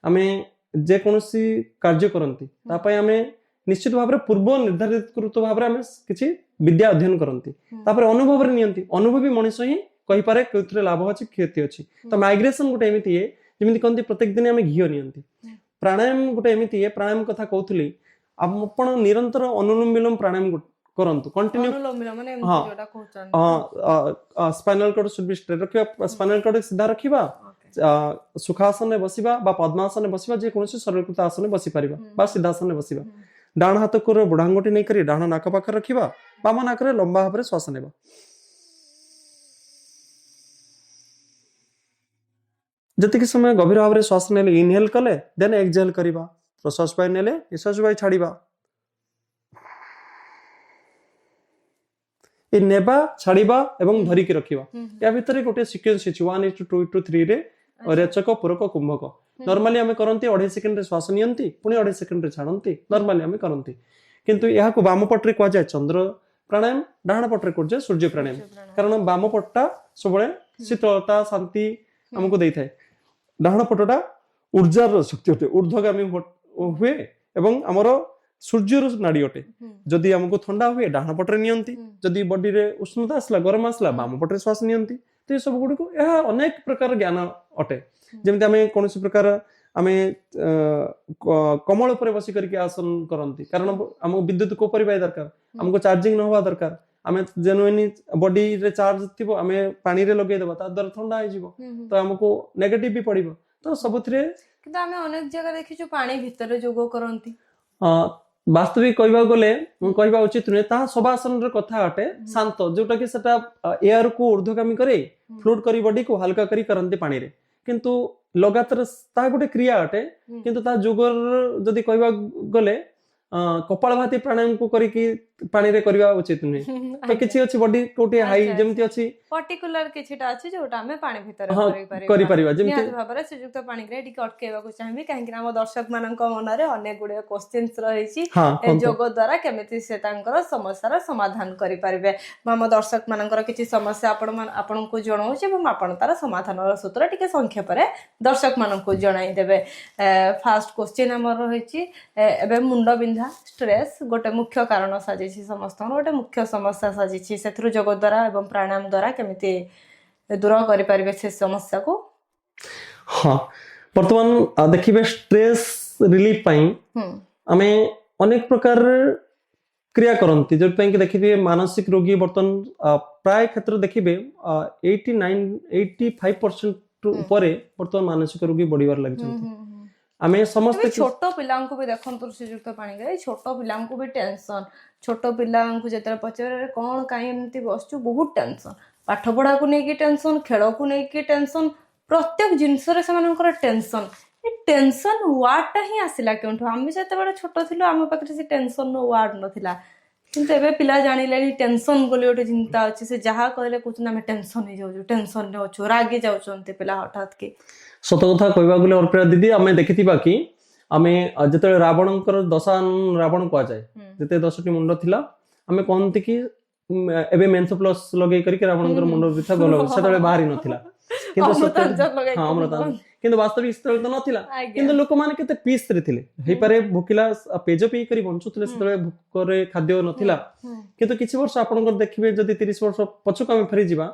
S2: हमें जे कोनोसी कार्य करंती ता पई हमें निश्चित भाबरे पूर्व निर्धारित कृत भाबरे हमें किछि विद्या अध्ययन करंती तापर अनुभव रे नियंती अनुभवी मनुष्य ही कहि पारे केउथरे लाभ अछि क्षति अछि तो माइग्रेशन गोटे एमिति ए जेमिति कोनती प्रत्येक दिन हमें घियो नियंती प्राणायाम गोटे एमिति ए प्राणायाम कथा कहउथली आपण निरंतर अनुलोम विलोम प्राणायाम करंतु कंटिन्यू
S1: अनुलोम विलोम माने जोटा कहउछन
S2: spinal cord should be straight रखिबा स्पाइनल कॉर्ड सीधा रखिबा ସୁଖାସନରେ ବସିବା ବା ପଦ୍ମାସନରେ ବସିବା, ଯେକୌଣସି ସରଳକୃତ ଆସନରେ ବସି ପାରିବା ବା ସିଦ୍ଧାସନରେ ବସିବା। ଡାହାଣ ହାତକୁ ବୁଢା ଆଙ୍ଗୁଠି ନେଇକରି ଡାହାଣ ନାକ ପାଖରେ ରଖିବା, ବାମ ନାକରେ ଲମ୍ବା ଭାବରେ ଶ୍ୱାସ ନେବା। ଯେତିକି ସମୟ ଗଭୀର ଭାବରେ ଶ୍ୱାସ ନେଲେ ଇନହେଲ କଲେ, ଦେନ୍ ଏକ୍ସହେଲ କରିବା। ପ୍ରଶ୍ୱାସ ବାୟୁ ନେଲେ ନିଶ୍ୱାସ ବାୟୁ ଛାଡିବା। ଏ ନେବା, ଛାଡିବା ଏବଂ ଧରିକି ରଖିବା, ୟା ଭିତରେ ଗୋଟେ ସିକ୍ୱେନ୍ସ ଅଛି 1:2:3 ରେ ରେଚକ ପୂରକ କୁମ୍ଭକ। ନର୍ମାଲି ଆମେ କରନ୍ତି 2.5 ସେକେଣ୍ଡରେ ଶ୍ୱାସ ନିଅନ୍ତି, ପୁଣି 2.5 ସେକେଣ୍ଡରେ ଛାଡନ୍ତି, ନର୍ମାଲି ଆମେ କରନ୍ତି। କିନ୍ତୁ ଏହାକୁ ବାମ ପଟରେ କୁହାଯାଏ ଚନ୍ଦ୍ର ପ୍ରାଣାୟାମ, ଡାହାଣ ପଟରେ କୁହାଯାଏ ସୂର୍ଯ୍ୟ ପ୍ରାଣାୟାମ। କାରଣ ବାମ ପଟଟା ସବୁବେଳେ ଶୀତଳତା ଶାନ୍ତି ଆମକୁ ଦେଇଥାଏ, ଡାହାଣ ପଟଟା ଉର୍ଜାର ଶକ୍ତି ଅଟେ, ଊର୍ଧ୍ୱଗାମୀ ହୁଏ ଏବଂ ଆମର ସୂର୍ଯ୍ୟର ନାଡି ଅଟେ। ଯଦି ଆମକୁ ଥଣ୍ଡା ହୁଏ ଡାହାଣ ପଟରେ ନିଅନ୍ତି, ଯଦି ବଡିରେ ଉଷ୍ଣତା ଆସିଲା ଗରମ ଆସିଲା ବାମ ପଟରେ ଶ୍ୱାସ ନିଅନ୍ତି। ତ ଏ ସବୁ ଗୁଡିକୁ ଏହା ଅନେକ ପ୍ରକାର ଜ୍ଞାନ ଅଟେ। ଯେମିତି ଆମେ କୌଣସି ପ୍ରକାର ଆମେ କମଳ ଉପରେ ବସି କରିକି ଆସନ କରନ୍ତି, କାରଣ ଆମକୁ ବିଦ୍ୟୁତ କୋଉପରି ପାଇବା ଦରକାର, ଆମକୁ ଚାର୍ଜିଂ ନ ହବା ଦରକାର। ଆମେ ଜେନୁଇନି ବଡିରେ ଚାର୍ଜ ଥିବ, ଆମେ ପାଣିରେ ଲଗେଇଦବା, ତା ଦ୍ୱାରା ଥଣ୍ଡା ହେଇଯିବ, ତ ଆମକୁ ନେଗେଟିଭ ବି ପଡିବ। ତ ସବୁଥିରେ
S1: କିନ୍ତୁ ଆମେ ଅନେକ ଜାଗା ଦେଖିଛୁ ପାଣି ଭିତରେ ଯୋଗ କରନ୍ତି।
S2: ବାସ୍ତବିକ କହିବାକୁ ଗଲେ ମୁଁ କହିବା ଉଚିତ ନୁହେଁ, ତାହା ଶବାସନର କଥା ଅଟେ, ଶାନ୍ତ, ଯୋଉଟା କି ସେଟା ଏୟାରକୁ ଊର୍ଧ୍ୱଗାମୀ କରି ଫ୍ଲୁଟ କରି ବଡିକୁ ହାଲକା କରି କରନ୍ତି ପାଣିରେ। କିନ୍ତୁ ଲଗାତାର ତାହା ଗୋଟେ କ୍ରିୟା ଅଟେ, କିନ୍ତୁ ତା ଯୋଗର ଯଦି କହିବାକୁ ଗଲେ କପାଳଭାତି ପ୍ରାଣାୟାମକୁ କରିକି ପାଣିରେ କରିବା ଉଚିତ ନୁହେଁ। ତ କିଛି ଅଛି ବଡି କୋଉଠି ହାଇ ଯେମିତି ଅଛି
S1: ପର୍ଟିକୁଲାର କିଛିଟା ଅଛି ଯୋଉଟା ଆମେ ପାଣି ଭିତରେ
S2: କରିପାରିବା। ଯେମିତି
S1: ନିହାତି ଭାବରେ ଶ୍ରୀଯୁକ୍ତ ପାଣିଗ୍ରାହୀ ଟିକେ ଅଟକେଇବାକୁ ଚାହିଁବି, କାହିଁକି ନା ଆମ ଦର୍ଶକ ମାନଙ୍କ ମନରେ ଅନେକ ଗୁଡିଏ କ୍ୱେଶ୍ଚିନ୍ସ ରହିଛି ଯୋଗ ଦ୍ଵାରା କେମିତି ସେ ତାଙ୍କର ସମସ୍ୟାର ସମାଧାନ କରିପାରିବେ। ମୁଁ ଆମ ଦର୍ଶକ ମାନଙ୍କର କିଛି ସମସ୍ୟା ଆପଣଙ୍କୁ ଜଣାଉଛି ଏବଂ ଆପଣ ତାର ସମାଧାନର ସୂତ୍ର ଟିକେ ସଂକ୍ଷେପରେ ଦର୍ଶକ ମାନଙ୍କୁ ଜଣାଇଦେବେ। ଫାର୍ଷ୍ଟ କ୍ୱେଶ୍ଚିନ୍ ଆମର ରହିଛି, ଏବେ ମୁଣ୍ଡ ବିନ୍ଧା ଷ୍ଟ୍ରେସ୍ ଗୋଟେ ମୁଖ୍ୟ କାରଣ ସାଜିଛି, ସମସ୍ତଙ୍କର ଗୋଟେ ମୁଖ୍ୟ ସମସ୍ୟା ସାଜିଛି, ସେଥିରୁ ଯୋଗ ଦ୍ଵାରା ଏବଂ ପ୍ରାଣାୟାମ ଦ୍ଵାରା କେମିତି ଦୂର କରିପାରିବେ ସେ ସମସ୍ୟାକୁ?
S2: ହଁ, ବର୍ତ୍ତମାନ ଦେଖିବେ ଷ୍ଟ୍ରେସ୍ ରିଲିଫ ପାଇଁ ଆମେ ଅନେକ ପ୍ରକାର କ୍ରିୟା କରନ୍ତି, ଯୋଉଥିପାଇଁ କି ଦେଖିବେ ମାନସିକ ରୋଗୀ ବର୍ତ୍ତମାନ ପ୍ରାୟ କ୍ଷେତ୍ରରେ ଦେଖିବେ 85% ଉପରେ ବର୍ତ୍ତମାନ ମାନସିକ ରୋଗୀ ବଢିବାର ଲାଗିଛନ୍ତି। ଆମେ ସମସ୍ତେ
S1: ଛୋଟ ପିଲାଙ୍କୁ ବି ଦେଖନ୍ତୁ ଶ୍ରୀଯୁକ୍ତ ପାଣିଗ୍ରାହୀ, ଛୋଟ ପିଲାଙ୍କୁ ବି ଟେନସନ, ଛୋଟ ପିଲାଙ୍କୁ ଯେତେବେଳେ ପଚାରେ କଣ କାହିଁ ଏମିତି ବସଛୁ, ବହୁତ ଟେନସନ, ପାଠ ପଢାକୁ ନେଇକି ଟେନସନ, ଖେଳକୁ ନେଇକି ଟେନସନ, ପ୍ରତ୍ୟେକ ଜିନିଷରେ ସେମାନଙ୍କର ଟେନସନ। ଏ ଟେନସନ ୱାର୍ଡଟା ହିଁ ଆସିଲା କେଉଁଠୁ? ଆମେ ଯେତେବେଳେ ଛୋଟ ଥିଲୁ ଆମ ପାଖରେ ସେ ଟେନସନର ୱାର୍ଡ ନଥିଲା, କିନ୍ତୁ ଏବେ ପିଲା ଜାଣିଲେଣି ଟେନସନ ବୋଲି ଗୋଟେ ଚିନ୍ତା ଅଛି, ସେ ଯାହା କହିଲେ କହୁଛନ୍ତି ଆମେ ଟେନସନ ହେଇଯାଉଛୁ, ଟେନସନରେ ଅଛୁ, ରାଗି ଯାଉଛନ୍ତି ପିଲା ହଠାତ୍ କି।
S2: ସତ କଥା କହିବାକୁ ଗଲେ ଅର୍ପିତା ଦିଦି, ଆମେ ଦେଖିଥିବା କି ଆମେ ଯେତେବେଳେ ରାବଣଙ୍କର ରାବଣ କୁହାଯାଏ, ଯେତେ 10ଟି ମୁଣ୍ଡ ଥିଲା, ଆମେ କହନ୍ତି କି ଏବେ ମେନ୍ସ ପ୍ଲସ୍ ଲଗେଇ କରିକି ରାବଣଙ୍କର ମୁଣ୍ଡ ପିଛା ଭଲ, ସେତେବେଳେ ବାହାରି ନଥିଲା, କିନ୍ତୁ କିନ୍ତୁ ବାସ୍ତବିକ ସେତେବେଳେ ତ ନଥିଲା। କିନ୍ତୁ ଲୋକମାନେ କେତେ ପିସ୍ ରେ ଥିଲେ, ହେଇପାରେ ଭୋକିଲା ପେଜ ପିଇ କରି ବଞ୍ଚୁଥିଲେ, ସେତେବେଳେ ଭୋକରେ ଖାଦ୍ୟ ନଥିଲା। କିନ୍ତୁ କିଛି ବର୍ଷ ଆପଣଙ୍କର ଦେଖିବେ, ଯଦି 30 ବର୍ଷ ପଛକୁ ଆମେ ଫେରିଯିବା,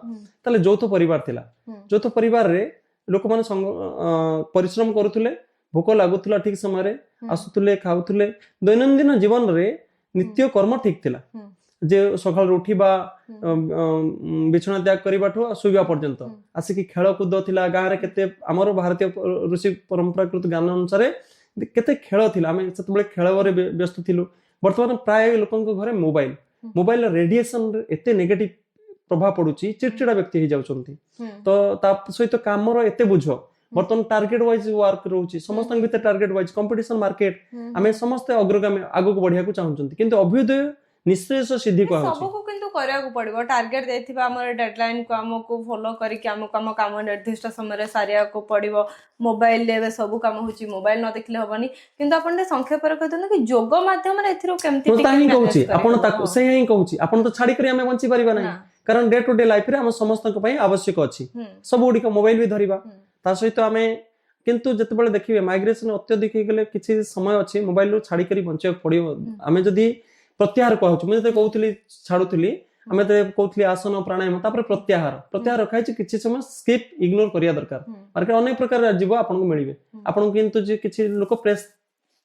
S2: ତାହେଲେ ଯୌଥ ପରିବାର ଥିଲା। ଯୌଥ ପରିବାରରେ ଲୋକମାନେ ପରିଶ୍ରମ କରୁଥିଲେ, ଭୋକ ଲାଗୁଥିଲା ଠିକ ସମୟରେ, ଆସୁଥିଲେ, ଖାଉଥିଲେ, ଦୈନନ୍ଦିନ ଜୀବନରେ ନିତ୍ୟ କର୍ମ ଠିକ ଥିଲା, ଯେ ସକାଳୁ ଉଠିବା, ବିଛଣା ତ୍ୟାଗ କରିବାଠୁ ଶୋଇବା ପର୍ଯ୍ୟନ୍ତ, ଆସିକି ଖେଳକୁଦ ଥିଲା ଗାଁରେ। କେତେ ଆମର ଭାରତୀୟ ଋଷି ପରମ୍ପରାକୃତ ଜ୍ଞାନ ଅନୁସାରେ କେତେ ଖେଳ ଥିଲା, ଆମେ ସେତେବେଳେ ଖେଳରେ ବ୍ୟସ୍ତ ଥିଲୁ। ବର୍ତ୍ତମାନ ପ୍ରାୟ ଲୋକଙ୍କ ଘରେ ମୋବାଇଲ ରେଡିଏସନ ଏତେ ନେଗେଟିଭ ପ୍ରଭାବ ପଡୁଛି, ଚିଡଚିଡା ବ୍ୟକ୍ତି ହେଇଯାଉଛନ୍ତି। ତ ତା ସହିତ କାମର ଏତେ ବୁଝ, ବର୍ତ୍ତମାନ ଟାର୍ଗେଟ ୱାଇଜ ୱାର୍କ ରହୁଛି, ସମସ୍ତଙ୍କ ଭିତରେ ଟାର୍ଗେଟ ୱାଇଜ କମ୍ପିଟିସନ ମାର୍କେଟ, ଆମେ ସମସ୍ତେ ଅଗ୍ରଗାମୀ ଆଗକୁ ବଢିବାକୁ ଚାହୁଁଛନ୍ତି, କିନ୍ତୁ ଅଭ୍ୟୁଦୟ ନିଶ୍ଚୟ ସିଦ୍ଧି କୁହାଯାଉଛି।
S1: ସବୁକୁ କିନ୍ତୁ କରିବାକୁ ପଡିବ, ଟାର୍ଗେଟ ଦେଇଥିବା ଆମର ଡେଡଲାଇନ କୁ ଆମକୁ ଫଲୋ କରିକି ଆମକୁ ଆମ କାମ ନିର୍ଦ୍ଦିଷ୍ଟ ସମୟରେ ସାରିବାକୁ ପଡିବ। ମୋବାଇଲରେ ଏବେ ସବୁ କାମ ହଉଛି, ମୋବାଇଲ ନ ଦେଖିଲେ ହବନି। କିନ୍ତୁ ଆପଣ ଟିକେ ସଂକ୍ଷେପରେ କହିଦିଅନ୍ତୁ କି ଯୋଗ ମାଧ୍ୟମରେ ଏଥିରୁ କେମିତି
S2: କହୁଛି, ଆପଣ ତାକୁ ସେ ହିଁ କହୁଛି, ଆପଣ ତ ଛାଡିକରି ଆମେ ବଞ୍ଚି ପାରିବା ନାହିଁ, କାରଣ ଡେ ଟୁ ଡେ ଲାଇଫରେ ଆମ ସମସ୍ତଙ୍କ ପାଇଁ ଆବଶ୍ୟକ ଅଛି ସବୁ ଗୁଡିକ। ମୋବାଇଲ ବି ଧରିବା, ତା ସହିତ ଆମେ କିନ୍ତୁ ଯେତେବେଳେ ଦେଖିବେ ମାଇଗ୍ରେସନ ଅତ୍ୟଧିକ ହେଇଗଲେ କିଛି ସମୟ ଅଛି ମୋବାଇଲରୁ ଛାଡିକରି ବଞ୍ଚିବାକୁ ପଡିବ। ଆମେ ଯଦି ପ୍ରତ୍ୟାହାର କହୁଛୁ, ମୁଁ ଯେତେ କହୁଥିଲି ଛାଡୁଥିଲି, ଆମେ କହୁଥିଲି ଆସନ ପ୍ରାଣାୟାମ, ତାପରେ ପ୍ରତ୍ୟାହାର ରଖାଯାଇଛି, କିଛି ସମୟ ସ୍କିପ୍ ଇଗ୍ନୋର କରିବା ଦରକାର। ମାର୍କେଟ ଅନେକ ପ୍ରକାର ଯିବ ଆପଣଙ୍କୁ ମିଳିବେ, ଆପଣଙ୍କୁ କିନ୍ତୁ କିଛି ଲୋକ ପ୍ରେସ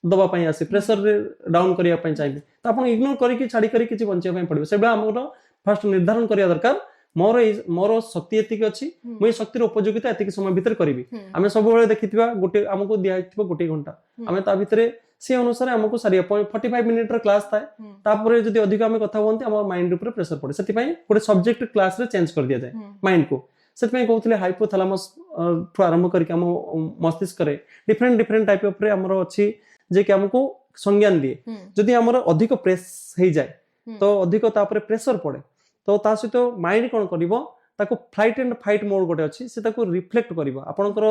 S2: ଦବା ପାଇଁ ଆସେ, ପ୍ରେସରରେ ଡାଉନ କରିବା ପାଇଁ ଚାହିଁବେ, ତ ଆପଣ ଇଗ୍ନୋର କରିକି ଛାଡିକରି କିଛି ବଞ୍ଚିବା ପାଇଁ ପଡିବ। ସେଭଳି ଆମର ଫାର୍ଷ୍ଟ ନିର୍ଦ୍ଧାରଣ କରିବା ଦରକାର मोर शक्ति एतिक अछि मुई शक्तिर उपयोगिता एतिक समय भितर करिवि आमे सब बेले देखिथिबा गोटे हमको दिया हिथिबो गोटे घंटा आमे ता भितरे से अनुसार हमको सारी 45 मिनिट र क्लास थाए तापरे जदी अधिक आमे कथा होंती हमर माइंड ऊपर प्रेशर पड़े सेति पई गोटे सब्जेक्ट क्लास रे चेंज कर दिया जाय माइंड को सेति पई कहउतले हाइपोथैलेमस ठु आरंभ करके हम मस्तिष्क करे डिफरेंट टाइप ऑफ रे हमर अछि जे कि हमको संज्ञान दिए जदी हमर अधिक प्रेस हे जाय तो अधिक तापरे प्रेशर पड़े तो ता सहित माइंड कोन करिवो ताको फ्लाइट एंड फाइट मोड गोटे अछि से ताको रिफ्लेक्ट करिवो आपनकर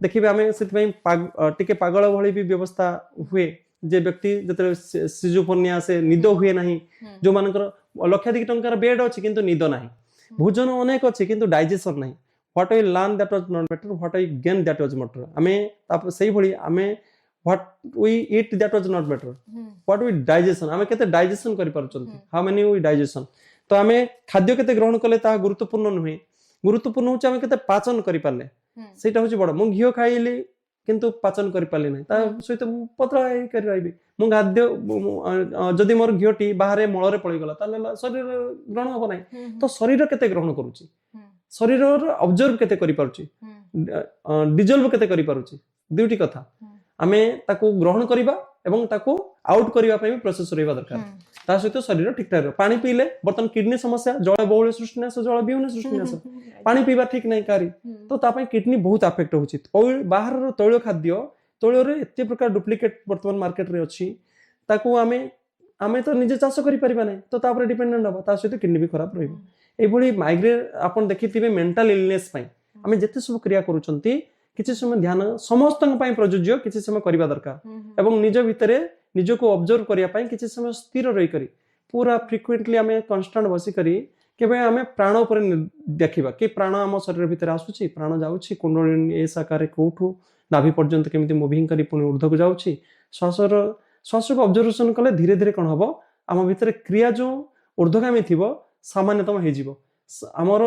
S2: देखिबे आमे सेति पई टिके पागल भଳି भी व्यवस्था हुए जे व्यक्ति जते सिजोफोनिया से निद हुए नाही जो मानकर लक्षाधिक टंकार बेड अछि किंतु निद नाही भोजन अनेक अछि किंतु डाइजेशन नाही what I learn that was not better what I gain that was better आमे ताप सेही भଳି आमे what we eat that was not better what we digestion आमे केते डाइजेशन करि परचंती हाउ मेनी वी डाइजेशन तो आमे खाद्य केते ग्रहण कले ता गुरुत्वपूर्ण नुहे गुरुत्वपूर्ण होचे आमे केते पाचन करि पाले सेटा होची बड मु घियो खाइली किंतु पाचन करि पाले नै ता सहित पत्र करि रहबी मु खाद्य जदी मोर घियोटी बाहरे मळ रे पळी गला ताले शरीर ग्रहण हो नै तो शरीर केते ग्रहण करूची शरीर ऑब्जर्व केते करि पारुची डिजॉल्व केते करि पारुची दुटी कथा आमे ताको ग्रहण करिबा एवं ताको आउट करिबा पई प्रोसेस रहबा दरकार ता सहित शरीर ठीक ठाक पानी पीले बर्तन किडनी समस्या जल बहुल सृष्टि जल बिहुन सृष्टि पानी पीबा ठीक नहीं कारी तो ता पई किडनी बहुत अफेक्ट होची बाहर रो तैल खाद्य तैल रे एते प्रकार डुप्लीकेट वर्तमान मार्केट रे अछि ताको आमे तो निजे चाष करि परिबा नै तो ता पर डिपेंडेंट होबा ता सहित किडनी भी खराब रहइबो ए भली माइग्रेन आपण देखिथिबे मेंटल इलनेस पई आमे जते सब क्रिया करूचंती किछि समय ध्यान समस्त पई प्रयोज्य किछि समय करिबा दरकार एवं निज भितरे निज को ऑब्जर्व करिया पई किछि समय स्थिर रही करी पूरा फ्रीक्वेंटली आमे कांस्टेंट बसी करी केबे आमे प्राण ऊपर देखिबा कि प्राण हम शरीर भितर आसुची प्राण जाउची कुंडलिनी ए साकारे कोठु नाभि पर्यंत केमिति मूविंग करी पुनी ऊर्ध्व को जाउची श्वास को ऑब्जर्वेशन कले धीरे धीरे कोन हबो आम भितर क्रिया जो ऊर्ध्वगामी थिबो सामान्यतम हे जिवो हमर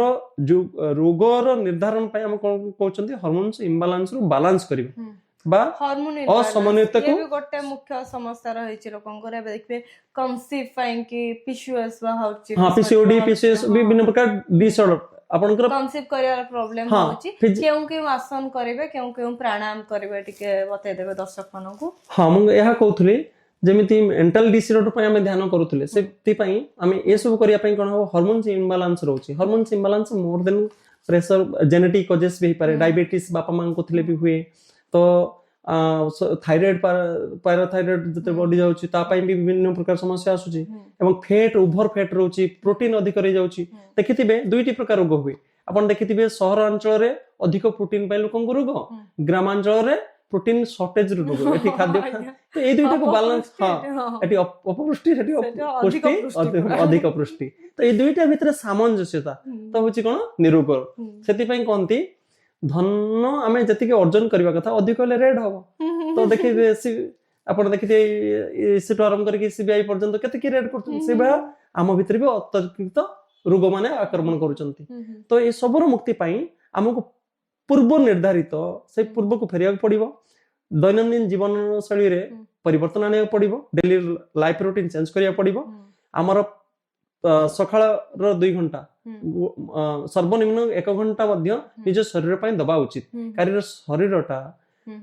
S2: जो रोगर निर्धारण पय हम कहउचंती हार्मोन्स इम्बैलेंस रो बैलेंस करिबा बा
S1: हार्मोन
S2: असमन्वित को
S1: ये गोटे मुख्य समस्या रहिछि लोकंकर एबे देखबे कंसीव फाइन की पीसीओएस बा होछि
S2: हां पीसीओडी पीसीएस विभिन्न प्रकार डिसऑर्डर आपनकर
S1: कंसीव करियार प्रॉब्लम होछि केउ आसन करिवे केउ प्राणायाम करिवे टिके बतै देबे दर्शक मानन को
S2: हां मु एहा कहउथली जेमिति मेंटल डिसऑर्डर पय हमें ध्यान करूथले सेति पई हमें ए सब करिया पई कोन हो हार्मोन्स इम्बैलेंस रहउछि hormones imbalance more than pressure genetic causes भी पारे डायबिटीज बापा मां को थले भी हुए तो थायराइड पैराथायराइड जते बॉडी जाउछि ता पई भी विभिन्न प्रकार समस्या आसुछि एवं फेट ओवर फेट रहउछि प्रोटीन अधिक रहि जाउछि देखिथिबे दुईटी प्रकार रोग हुए आपण देखिथिबे शहर अंचल रे अधिक प्रोटीन पाइ लोकन को रोग ग्रामांचल रे प्रोटीन शॉर्टेज रोग एठी खाद्य तो ए दुईटा को बैलेंस हां एठी अपपुष्टि एठी पुष्टि अधिक पुष्टि तो ए दुईटा भितर सामंजस्यता तो होछि कोन निरोग सेति पई कोनती धन आमे जति अर्जन करबा कथा अधिक ले रेड हबो तो देखिबे आपण देखिते सेटु आरंभ करके सीबीआई पर्यंत केते की रेड करथुन सेबा आम भितर भी अत्यधिक रोग माने आक्रमण करूचंती तो ए सबरो मुक्ति पई हमको पूर्व निर्धारित से पूर्व को फेरिया पड़िबो दैनंदिन जीवन शैली रे परिवर्तन आने पड़िबो डेली लाइफ रूटीन चेंज करिया पड़िबो हमर सकाळ रो 2 घंटा सर्वनिम्न 1 घंटा मध्य निज शरीर पई दबा उचित कारण शरीरटा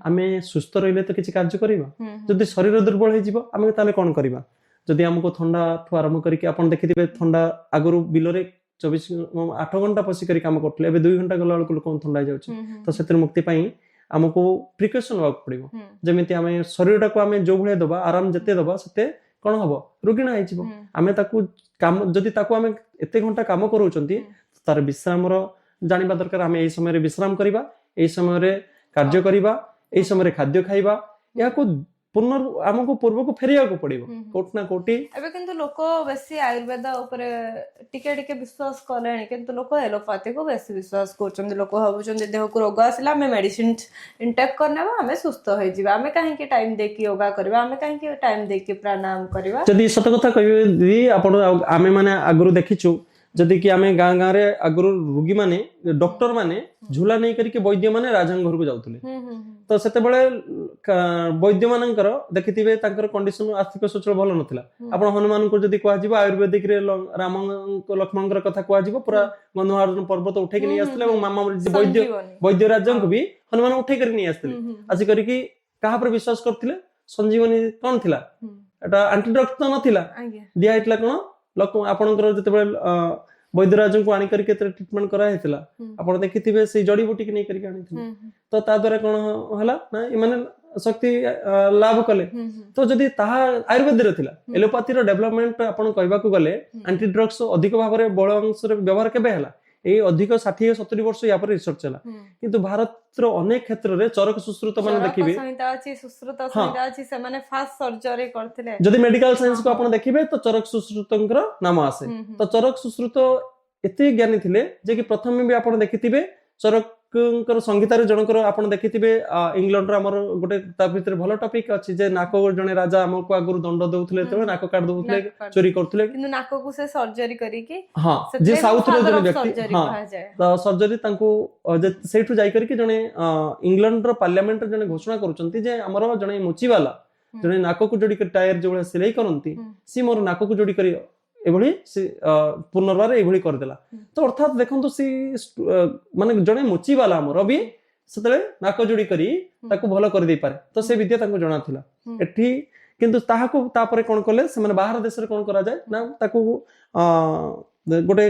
S2: आमे सुस्थ रहिले तो किछि कार्य करिबा जदि शरीर दुर्बल हे जिवो आमे ताले कोन करिबा जदि हमको ठंडा ठु आरंभ करके आपण देखिथिबे ठंडा आगरु बिलरे 8 घंटा पसी करी काम करथले एबे 2 घंटा गला लोक ठंडा जाउछि तो सेतिर मुक्ति पई हमको प्रिकॉशन वर्क पड़िबो जेमिति आमे शरीरटा को आमे जो भले दबा आराम जते दबा सते कोन हबो रोगिणा हे जिवो आमे ताकू काम जदि ताकू आमे एते घंटा काम करूचंती तार विश्राम रो जानिबा दरकार आमे एई समय रे विश्राम करिबा एई समय रे कार्य करिबा एई समय रे खाद्य खाइबा या को पुनर् हमको पूर्व को फेरिया को पड़िबो कोट ना कोटी
S1: एबे किंतु लोक बेसी आयुर्वेद ऊपर टिके टिके विश्वास करलेनी किंतु लोक एलोपैथी को बेसी विश्वास करचंदी लोक भाबुचंदी देह को रोग आसिला हमें मेडिसिन इंटेक करनेबा हमें सुस्थ होई जिबा हमें काहे के टाइम देकी योगा करबा हमें काहे के टाइम देकी प्राणायाम करबा
S2: जदी सत कथा कहबे दी आपण आमे माने आगरु देखिछु जदी कि आमे गां गां रे आगरु रोगी माने डॉक्टर माने झूला नै करी के वैद्य माने राजन घर को जाउतले ତ ସେତେବେଳେ ବୈଦ୍ୟ ମାନଙ୍କର ଦେଖିଥିବେ ତାଙ୍କର କଣ୍ଡିସନ ଆର୍ଥିକ ସଚ୍ଛଳ ଭଲ ନଥିଲା। ଆପଣ ହନୁମାନଙ୍କୁ ଯଦି କୁହାଯିବ ଆୟୁର୍ବେଦିକ ରେ ରାମଙ୍କ ଲକ୍ଷ୍ମଣଙ୍କର କଥା କୁହାଯିବ, ପୁରା ଗନ୍ଧମାର୍ଦ୍ଦନ ପର୍ବତ ଉଠେଇକି ନେଇ ଆସିଥିଲେ ଏବଂ ମାମା ବୈଦ୍ୟ ରାଜାଙ୍କୁ ବି ହନୁମାନ ଉଠେଇ କରି ନେଇ ଆସିଥିଲେ। ଆସି କରିକି କାହା ଉପରେ ବିଶ୍ୱାସ କରିଥିଲେ? ସଞ୍ଜୀବନୀ କଣ ଥିଲା? ଏଟା ଆଣ୍ଟିଡକ୍ଟ ତ ନଥିଲା, ଦିଆ ହେଇଥିଲା କଣ ଆପଣଙ୍କର ଯେତେବେଳେ ବୈଦ୍ୟରାଜଙ୍କୁ ଆଣିକରି କେତେ ଟ୍ରିଟମେଣ୍ଟ କରାହେଇଥିଲା ଆପଣ ଦେଖିଥିବେ, ସେଇ ଜଡିବୁଟି ନେଇ କରିକି ଆଣିଥିଲେ। ତ ତା ଦ୍ୱାରା କଣ ହେଲା ନା ଏମାନେ ଶକ୍ତି ଲାଭ କଲେ। ତ ଯଦି ତାହା ଆୟୁର୍ବେଦରେ ଥିଲା, ଏଲୋପାଥିର ଡେଭଲପମେଣ୍ଟ ଆପଣ କହିବାକୁ ଗଲେ ଆଣ୍ଟିଡ୍ରଗ୍ସ ଅଧିକ ଭାବରେ ବଳ ଅଂଶରେ ବ୍ୟବହାର କେବେ ହେଲା? ଏଇ ଅଧିକ 60-70 ବର୍ଷ ୟା ପରେ ରିସର୍ଚ୍ଚ ହେଲା। କିନ୍ତୁ ଭାରତର ଅନେକ କ୍ଷେତ୍ରରେ ଚରକ ସୁଶ୍ରୁତ ମାନେ ଦେଖିବେ, ଯଦି ମେଡିକାଲ ସାଇନ୍ସ କୁ ଆପଣ ଦେଖିବେ ତ ଚରକ ସୁଶ୍ରୁତଙ୍କର ନାମ ଆସେ। ତ ଚରକ ସୁଶ୍ରୁତ ଏତେ ଜ୍ଞାନୀ ଥିଲେ ଯେ କି ପ୍ରଥମେ ବି ଆପଣ ଦେଖିଥିବେ ଚରକଙ୍କର ସଂଗୀତାରେ ଜଣଙ୍କର ଆପଣ ଦେଖିଥିବେ ଇଂଲଣ୍ଡର ଆମର ଗୋଟେ ତା ଭିତରେ ଭଲ ଟପିକ ଅଛି ଯେ ନାକ ଜଣେ ରାଜା ଆମକୁ ଆଗରୁ ଦଣ୍ଡ ଦଉଥିଲେ, ଯେତେବେଳେ ନାକ କାଟି ଦଉଥିଲେ, ଚୋରି କରୁଥିଲେ, କିନ୍ତୁ ନାକକୁ ସେ ସର୍ଜରୀ କରିକି, ହଁ ଯେ ସାଉଥର ଜଣେ ବ୍ୟକ୍ତି, ହଁ ତ ସର୍ଜରୀ ତାଙ୍କୁ ସେଇଠୁ ଯାଇ କରିକି ଜଣେ ଇଂଲଣ୍ଡର ପାର୍ଲାମେଣ୍ଟରେ ଜଣେ ଘୋଷଣା କରୁଛନ୍ତି ଯେ ଆମର ଜଣେ ମୁଚିବାଲା ଜଣେ ନାକକୁ ଯୋଡି କରି ଟାୟାର ଯୋଉଭଳିଆ ସିଲେଇ କରନ୍ତି, ସିଏ ମୋର ନାକକୁ ଯୋଡି କରି ଏଭଳି ପୁନର୍ବାର ଏଇଭଳି କରିଦେଲା। ତ ଅର୍ଥାତ୍ ଦେଖନ୍ତୁ ସେ ମାନେ ଜଣେ ମୁଚିବାଲା ଆମର ବି ସେତେବେଳେ ନାକ ଯୋଡି କରି ତାକୁ ଭଲ କରିଦେଇପାରେ। ତ ସେ ବିଦ୍ୟା ତାଙ୍କୁ ଜଣା ଥିଲା ଏଠି। କିନ୍ତୁ ତାହାକୁ ତାପରେ କଣ କଲେ ସେମାନେ, ବାହାର ଦେଶରେ କଣ କରାଯାଏ ନା ତାକୁ ଗୋଟେ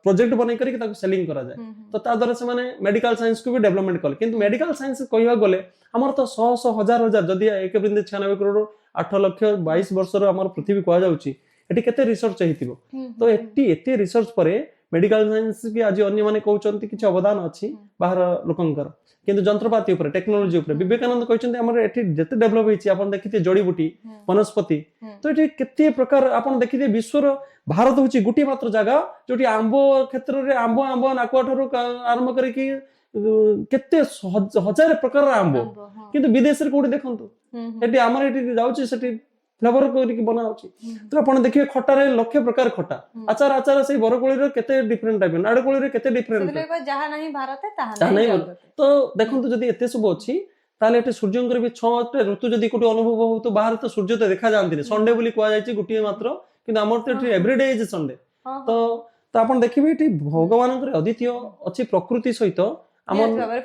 S2: ପ୍ରୋଜେକ୍ଟ ବନେଇ କରିକି ତାକୁ ସେଲିଂ କରାଯାଏ। ତ ତା ଦ୍ୱାରା ସେମାନେ ମେଡିକାଲ ସାଇନ୍ସକୁ ବି ଡେଭଲପମେଣ୍ଟ କଲେ। କିନ୍ତୁ ମେଡିକାଲ ସାଇନ୍ସ କହିବାକୁ ଗଲେ ଆମର ତ ଶହ ହଜାର ଯଦି 1.96 କରୋଡ଼ 8,22,000 ବର୍ଷର ଆମର ପୃଥିବୀ କୁହାଯାଉଛି, ଏଠି କେତେ ରିସର୍ଚ୍ଚ ହେଇଥିବ। ତ ଏଠି ଏତେ ରିସର୍ଚ୍ଚ ପରେ ମେଡିକାଲ ସାଇନ୍ସ କି ଆଜି ଅନ୍ୟମାନେ କହୁଛନ୍ତି କିଛି ଅବଦାନ ଅଛି ବାହାର ଲୋକଙ୍କର, କିନ୍ତୁ ଯନ୍ତ୍ରପାତି ଉପରେ, ଟେକ୍ନୋଲୋଜି ଉପରେ ବିବେକାନନ୍ଦ କହିଛନ୍ତି ଆମର ଏଠି ଯେତେ ଡେଭଲପ ହେଇଛି, ଆପଣ ଦେଖିଥିବେ ଜଡିବୁଟି, ବନସ୍ପତି, ତ ଏଠି କେତେ ପ୍ରକାର ଆପଣ ଦେଖିଥିବେ। ବିଶ୍ୱର ଭାରତ ହଉଛି ଗୋଟିଏ ମାତ୍ର ଜାଗା ଯୋଉଠି ଆମ୍ବ କ୍ଷେତ୍ରରେ ଆମ୍ବ ନାକୁଆ ଠାରୁ ଆରମ୍ଭ କରିକି କେତେ ହଜାର ପ୍ରକାରର ଆମ୍ବ, କିନ୍ତୁ ବିଦେଶରେ କୋଉଠି ଦେଖନ୍ତୁ, ଏଠି ଆମର ଏଠି ଯାଉଛି ସେଠି ଫ୍ଲେଭର କରିକି ବନା ହଉଛି। ତ ଆପଣ ଦେଖିବେ ଖଟାରେ ଲକ୍ଷ ପ୍ରକାର ଖଟା, ଆଚାର ସେଇ ବରକୋଳିର କେତେ ଡିଫରେଣ୍ଟ ଟାଇପ, ନାଡକୋଳିରେ କେତେ ଡିଫରେଣ୍ଟ, ଯାହା ନାହିଁ ଭାରତ ତାହା ନାହିଁ। ତ ଦେଖନ୍ତୁ ଯଦି ଏତେ ସବୁ ଅଛି, ତାହେଲେ ଏଠି ସୂର୍ଯ୍ୟଙ୍କର ବି 6ଟା ଋତୁ ଯଦି କୋଉଠି ଅନୁଭବ ହଉଥିବ, ବାହାରେ ତ ସୂର୍ଯ୍ୟ ତ ଦେଖା ଯାଆନ୍ତିନି, ସଣ୍ଡେ ବୋଲି କୁହାଯାଇଛି ଗୋଟିଏ ମାତ୍ର, କିନ୍ତୁ ଆମର ତ ଏଠି ଏଭ୍ରିଡେ ଇଜ ସଣ୍ଡେ। ତ ଆପଣ ଦେଖିବେ ଏଠି ଭଗବାନଙ୍କର ଅଦ୍ୱିତୀୟ ଅଛି ପ୍ରକୃତି ସହିତ,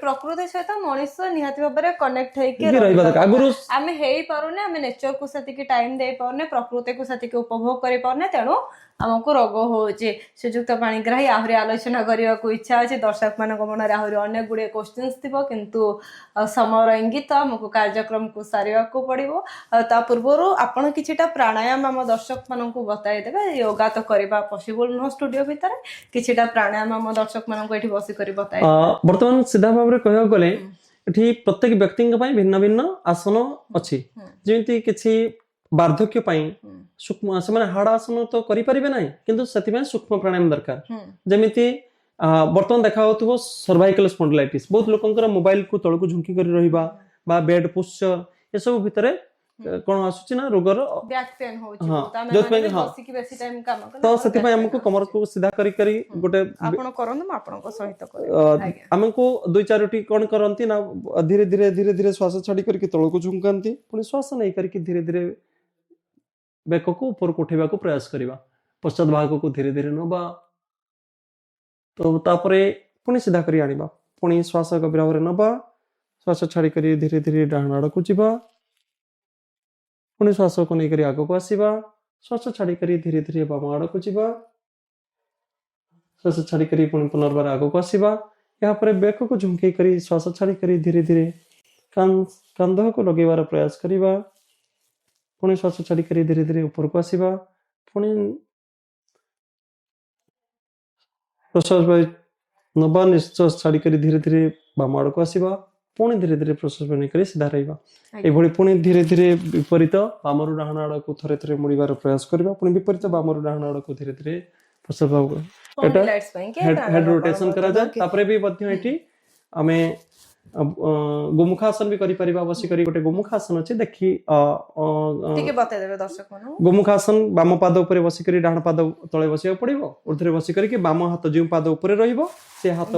S2: ପ୍ରକୃତି ସହିତ ମଣିଷ ନିହାତି ଭାବରେ କନେକ୍ଟ ହେଇକି ରହିବା ଦରକାର। ଆଗରୁ ଆମେ ହେଇପାରୁନେ, ଆମେ ନେଚରକୁ ସେତିକି ଟାଇମ ଦେଇ ପାରୁନେ, ପ୍ରକୃତିକୁ ସେତିକି ଉପଭୋଗ କରିପାରୁନେ, ତେଣୁ ଆମକୁ ରୋଗ ହଉଛି। ଶ୍ରୀଯୁକ୍ତ ପାଣିଗ୍ରାହୀ, ଆହୁରି ଆଲୋଚନା କରିବାକୁ ଇଚ୍ଛା ଅଛି, ଦର୍ଶକ ମାନଙ୍କ ମନରେ ଆହୁରି ଅନେକ ଗୁଡିଏ କ୍ୱେଶ୍ଚିନ୍ସ ଥିବ, କିନ୍ତୁ ସମୟର ଇଙ୍ଗିତ, ଆମକୁ କାର୍ଯ୍ୟକ୍ରମକୁ ସାରିବାକୁ ପଡିବ। ତା ପୂର୍ବରୁ ଆପଣ କିଛିଟା ପ୍ରାଣାୟାମ ଆମ ଦର୍ଶକ ମାନଙ୍କୁ ବତାଇ ଦେବେ। ୟୋଗା ତ କରିବା ପସିବଲ ନୁହଁ ଷ୍ଟୁଡିଓ ଭିତରେ, କିଛିଟା ପ୍ରାଣାୟାମ ଆମ ଦର୍ଶକ ମାନଙ୍କୁ ଏଠି ବସିକରି ବତାଇ ବର୍ତ୍ତମାନ ସିଧା ଭାବରେ କହିବାକୁ ଗଲେ ଏଠି ପ୍ରତ୍ୟେକ ବ୍ୟକ୍ତିଙ୍କ ପାଇଁ ଭିନ୍ନ ଭିନ୍ନ ଆସନ ଅଛି। ଯେମିତି କିଛି ବାର୍ଦ୍ଧକ୍ୟ ପାଇଁ ସେମାନେ ହାଡ଼ ଆସନ ତ କରିପାରିବେ ନାହିଁ, କିନ୍ତୁ ସେଥିପାଇଁ ସୂକ୍ଷ୍ମ ପ୍ରାଣାୟାମ ଦରକାର। ଯେମିତି ବର୍ତ୍ତମାନ ଦେଖା ଯାଉଥିବ ସର୍ଭାଇକାଲ ସ୍ପଣ୍ଡିଲାଇଟିସ୍, ବହୁତ ଲୋକଙ୍କର ମୋବାଇଲକୁ ତଳକୁ ଝୁଙ୍କି କରି ରହିବା ବା ବେଡ ପୋଶ୍ଚର, ଏସବୁ ଭିତରେ କଣ ଆସୁଛି ନା ରୋଗର ବ୍ୟାକ୍ ପେନ୍ ହଉଛି, ତ ସେଥିପାଇଁ ଆମକୁ କମରକୁ ସିଧା କରି ଗୋଟେ ଆପଣ କରନ୍ତୁ, ମୁଁ ଆପଣଙ୍କ ସହିତ ଆମକୁ 2-4ଟି କଣ କରନ୍ତି ନା ଧୀରେ ଧୀରେ ଶ୍ୱାସ ଛାଡି କରିକି ତଳକୁ ଝୁଙ୍କାନ୍ତି, ପୁଣି ଶ୍ୱାସ ନେଇ କରିକି ଧୀରେ ଧୀରେ ବେକକୁ ଉପରକୁ ଉଠେଇବାକୁ ପ୍ରୟାସ କରିବା, ପଶ୍ଚାତ ଭାଗକୁ ଧୀରେ ଧୀରେ ନବା, ତ ତାପରେ ପୁଣି ସିଧା କରି ଆଣିବା, ପୁଣି ଶ୍ୱାସ ଗଭୀର ଭାବରେ ନବା, ଶ୍ୱାସ ଛାଡି କରି ଧୀରେ ଧୀରେ ଡାହାଣ ଆଡକୁ ଯିବା, ପୁଣି ଶ୍ୱାସକୁ ନେଇକରି ଆଗକୁ ଆସିବା, ଶ୍ୱାସ ଛାଡିକରି ଧୀରେ ଧୀରେ ବାମ ଆଡକୁ ଯିବା, ଶ୍ୱାସ ଛାଡିକରି ପୁଣି ପୁନର୍ବାର ଆଗକୁ ଆସିବା। ଏହାପରେ ବେକକୁ ଝୁଙ୍କେଇ କରି ଶ୍ୱାସ ଛାଡିକରି ଧୀରେ ଧୀରେ କାନ୍ଧକୁ ଲଗେଇବାର ପ୍ରୟାସ କରିବା, ପୁଣି ଶ୍ୱାସ ଛାଡିକରି ଧୀରେ ଧୀରେ ଉପରକୁ ଆସିବା, ପୁଣି ପ୍ରଶ୍ୱାସ ନବା, ନିଶ୍ୱାସ ଛାଡିକରି ଧୀରେ ଧୀରେ ବାମ ଆଡକୁ ଆସିବା, ପୁଣି ଧୀରେ ଧୀରେ ପ୍ରଶ୍ୱାସ ନେଇକରି ସିଧା ରହିବା। ଏଭଳି ପୁଣି ଧୀରେ ଧୀରେ ବିପରୀତ ବାମରୁ ଡାହାଣ ଆଡକୁ ଥରେ ଥରେ ମୁଡିବାର ପ୍ରୟାସ କରିବା, ପୁଣି ବିପରୀତ ବାମରୁ ଡାହାଣ ଆଡକୁ ଧୀରେ ଧୀରେ ପ୍ରଶ୍ୱାସ ଏଟା ହେଡ ରୋଟେସନ କରାଯାଏ। ତାପରେ ବି ମଧ୍ୟ ଏଠି ଆମେ ଗୋମୁଖାସନ ବି କରିପାରିବା। ବସିକରି ଗୋଟେ ଗୋମୁଖାସନ ଅଛି, ଦେଖି ଗୋମୁଖାସନ ବାମ ପାଦ ଉପରେ ବସିକରି ଡାହାଣ ପାଦ ତଳେ ବସିବାକୁ ପଡିବ, ଉର୍ଦ୍ଧ୍ୱରେ ବସିକରି ବାମ ହାତ ଯେଉଁ ପାଦ ଉପରେ ରହିବ ସେ ହାତ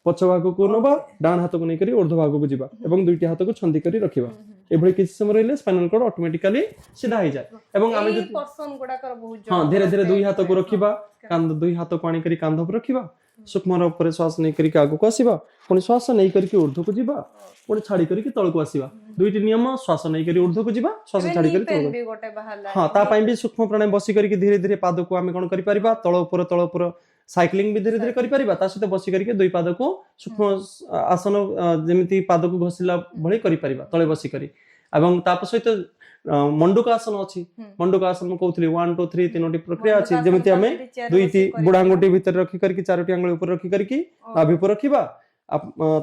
S2: ପଛ ଭାଗକୁ ନବା, ଡାହାଣ ହାତକୁ ନେଇକରି ଉର୍ଦ୍ଧ୍ୱ ଭାଗକୁ ଯିବା ଏବଂ ଦୁଇଟି ହାତକୁ ଛନ୍ଦି କରି ରଖିବା। ଏଭଳି କିଛି ସମୟ ରହିଲେ ସ୍ପାଇନାଲ କର୍ଡ ଅଟୋମେଟିକାଲି ସିଧା ହେଇଯାଏ। ଏବଂ ଆମେ
S1: ଏଇ
S2: ଯଦି
S1: ପର୍ସନ ଗୁଡାକର ବହୁତ
S2: ଧୀରେ ଧୀରେ ଦୁଇ
S1: ଜବରଦସ୍ତ
S2: ହାତକୁ ରଖିବା, ଦୁଇ ହାତକୁ ଆଣିକରି କାନ୍ଧ ଉପରେ ରଖିବା, ସୂକ୍ଷ୍ମର ଉପରେ ଶ୍ୱାସ ନେଇକରି ଆଗକୁ ଆସିବା, ପୁଣି ଶ୍ୱାସ ନେଇକରି ଉର୍ଦ୍ଧ୍ୱକୁ ଯିବା, ପୁଣି ଛାଡି କରିକି ତଳକୁ ଆସିବା। ଦୁଇଟି ନିୟମ, ଶ୍ୱାସ ନେଇକରି ଉର୍ଦ୍ଧ୍ୱକୁ ଯିବା, ଶ୍ୱାସ ଛାଡି କରି ତଳକୁ।
S1: ବି ଗୋଟେ ବାହାରିଲା।
S2: ହଁ, ତା ପାଇଁ ବି ସୂକ୍ଷ୍ମ ପ୍ରାଣାୟାମ ବସି କରିକି ଧୀରେ ଧୀରେ ପାଦକୁ ଆମେ କଣ କରିପାରିବା, ତଳ ଉପର ସାଇକ୍ଲିଂ ବି ଧୀରେ ଧୀରେ କରିପାରିବା। ତା ସହିତ ବସି କରିକି ଦୁଇ ପାଦକୁ ସୂକ୍ଷ୍ମ ଆସନ ଯେମିତି ପାଦକୁ ଘଷିଲା ଭଳି କରିପାରିବା ତଳେ ବସି କରି। ଏବଂ ତା ସହିତ ମଣ୍ଡୁକ ଆସନ ଅଛି। ମଣ୍ଡୁକ ଆସନ ମୁଁ କହୁଥିଲି 1 2 3 ତିନୋଟି ପ୍ରକ୍ରିୟା ଅଛି। ଯେମିତି ଆମେ ଦୁଇଟି ବୁଢା ଆଙ୍ଗୁଠି ଭିତରେ ରଖି କରିକି ଚାରୋଟି ଆଙ୍ଗୁଳି ଉପରେ ରଖି କରିକି ନାଭି ଉପରେ ରଖିବା।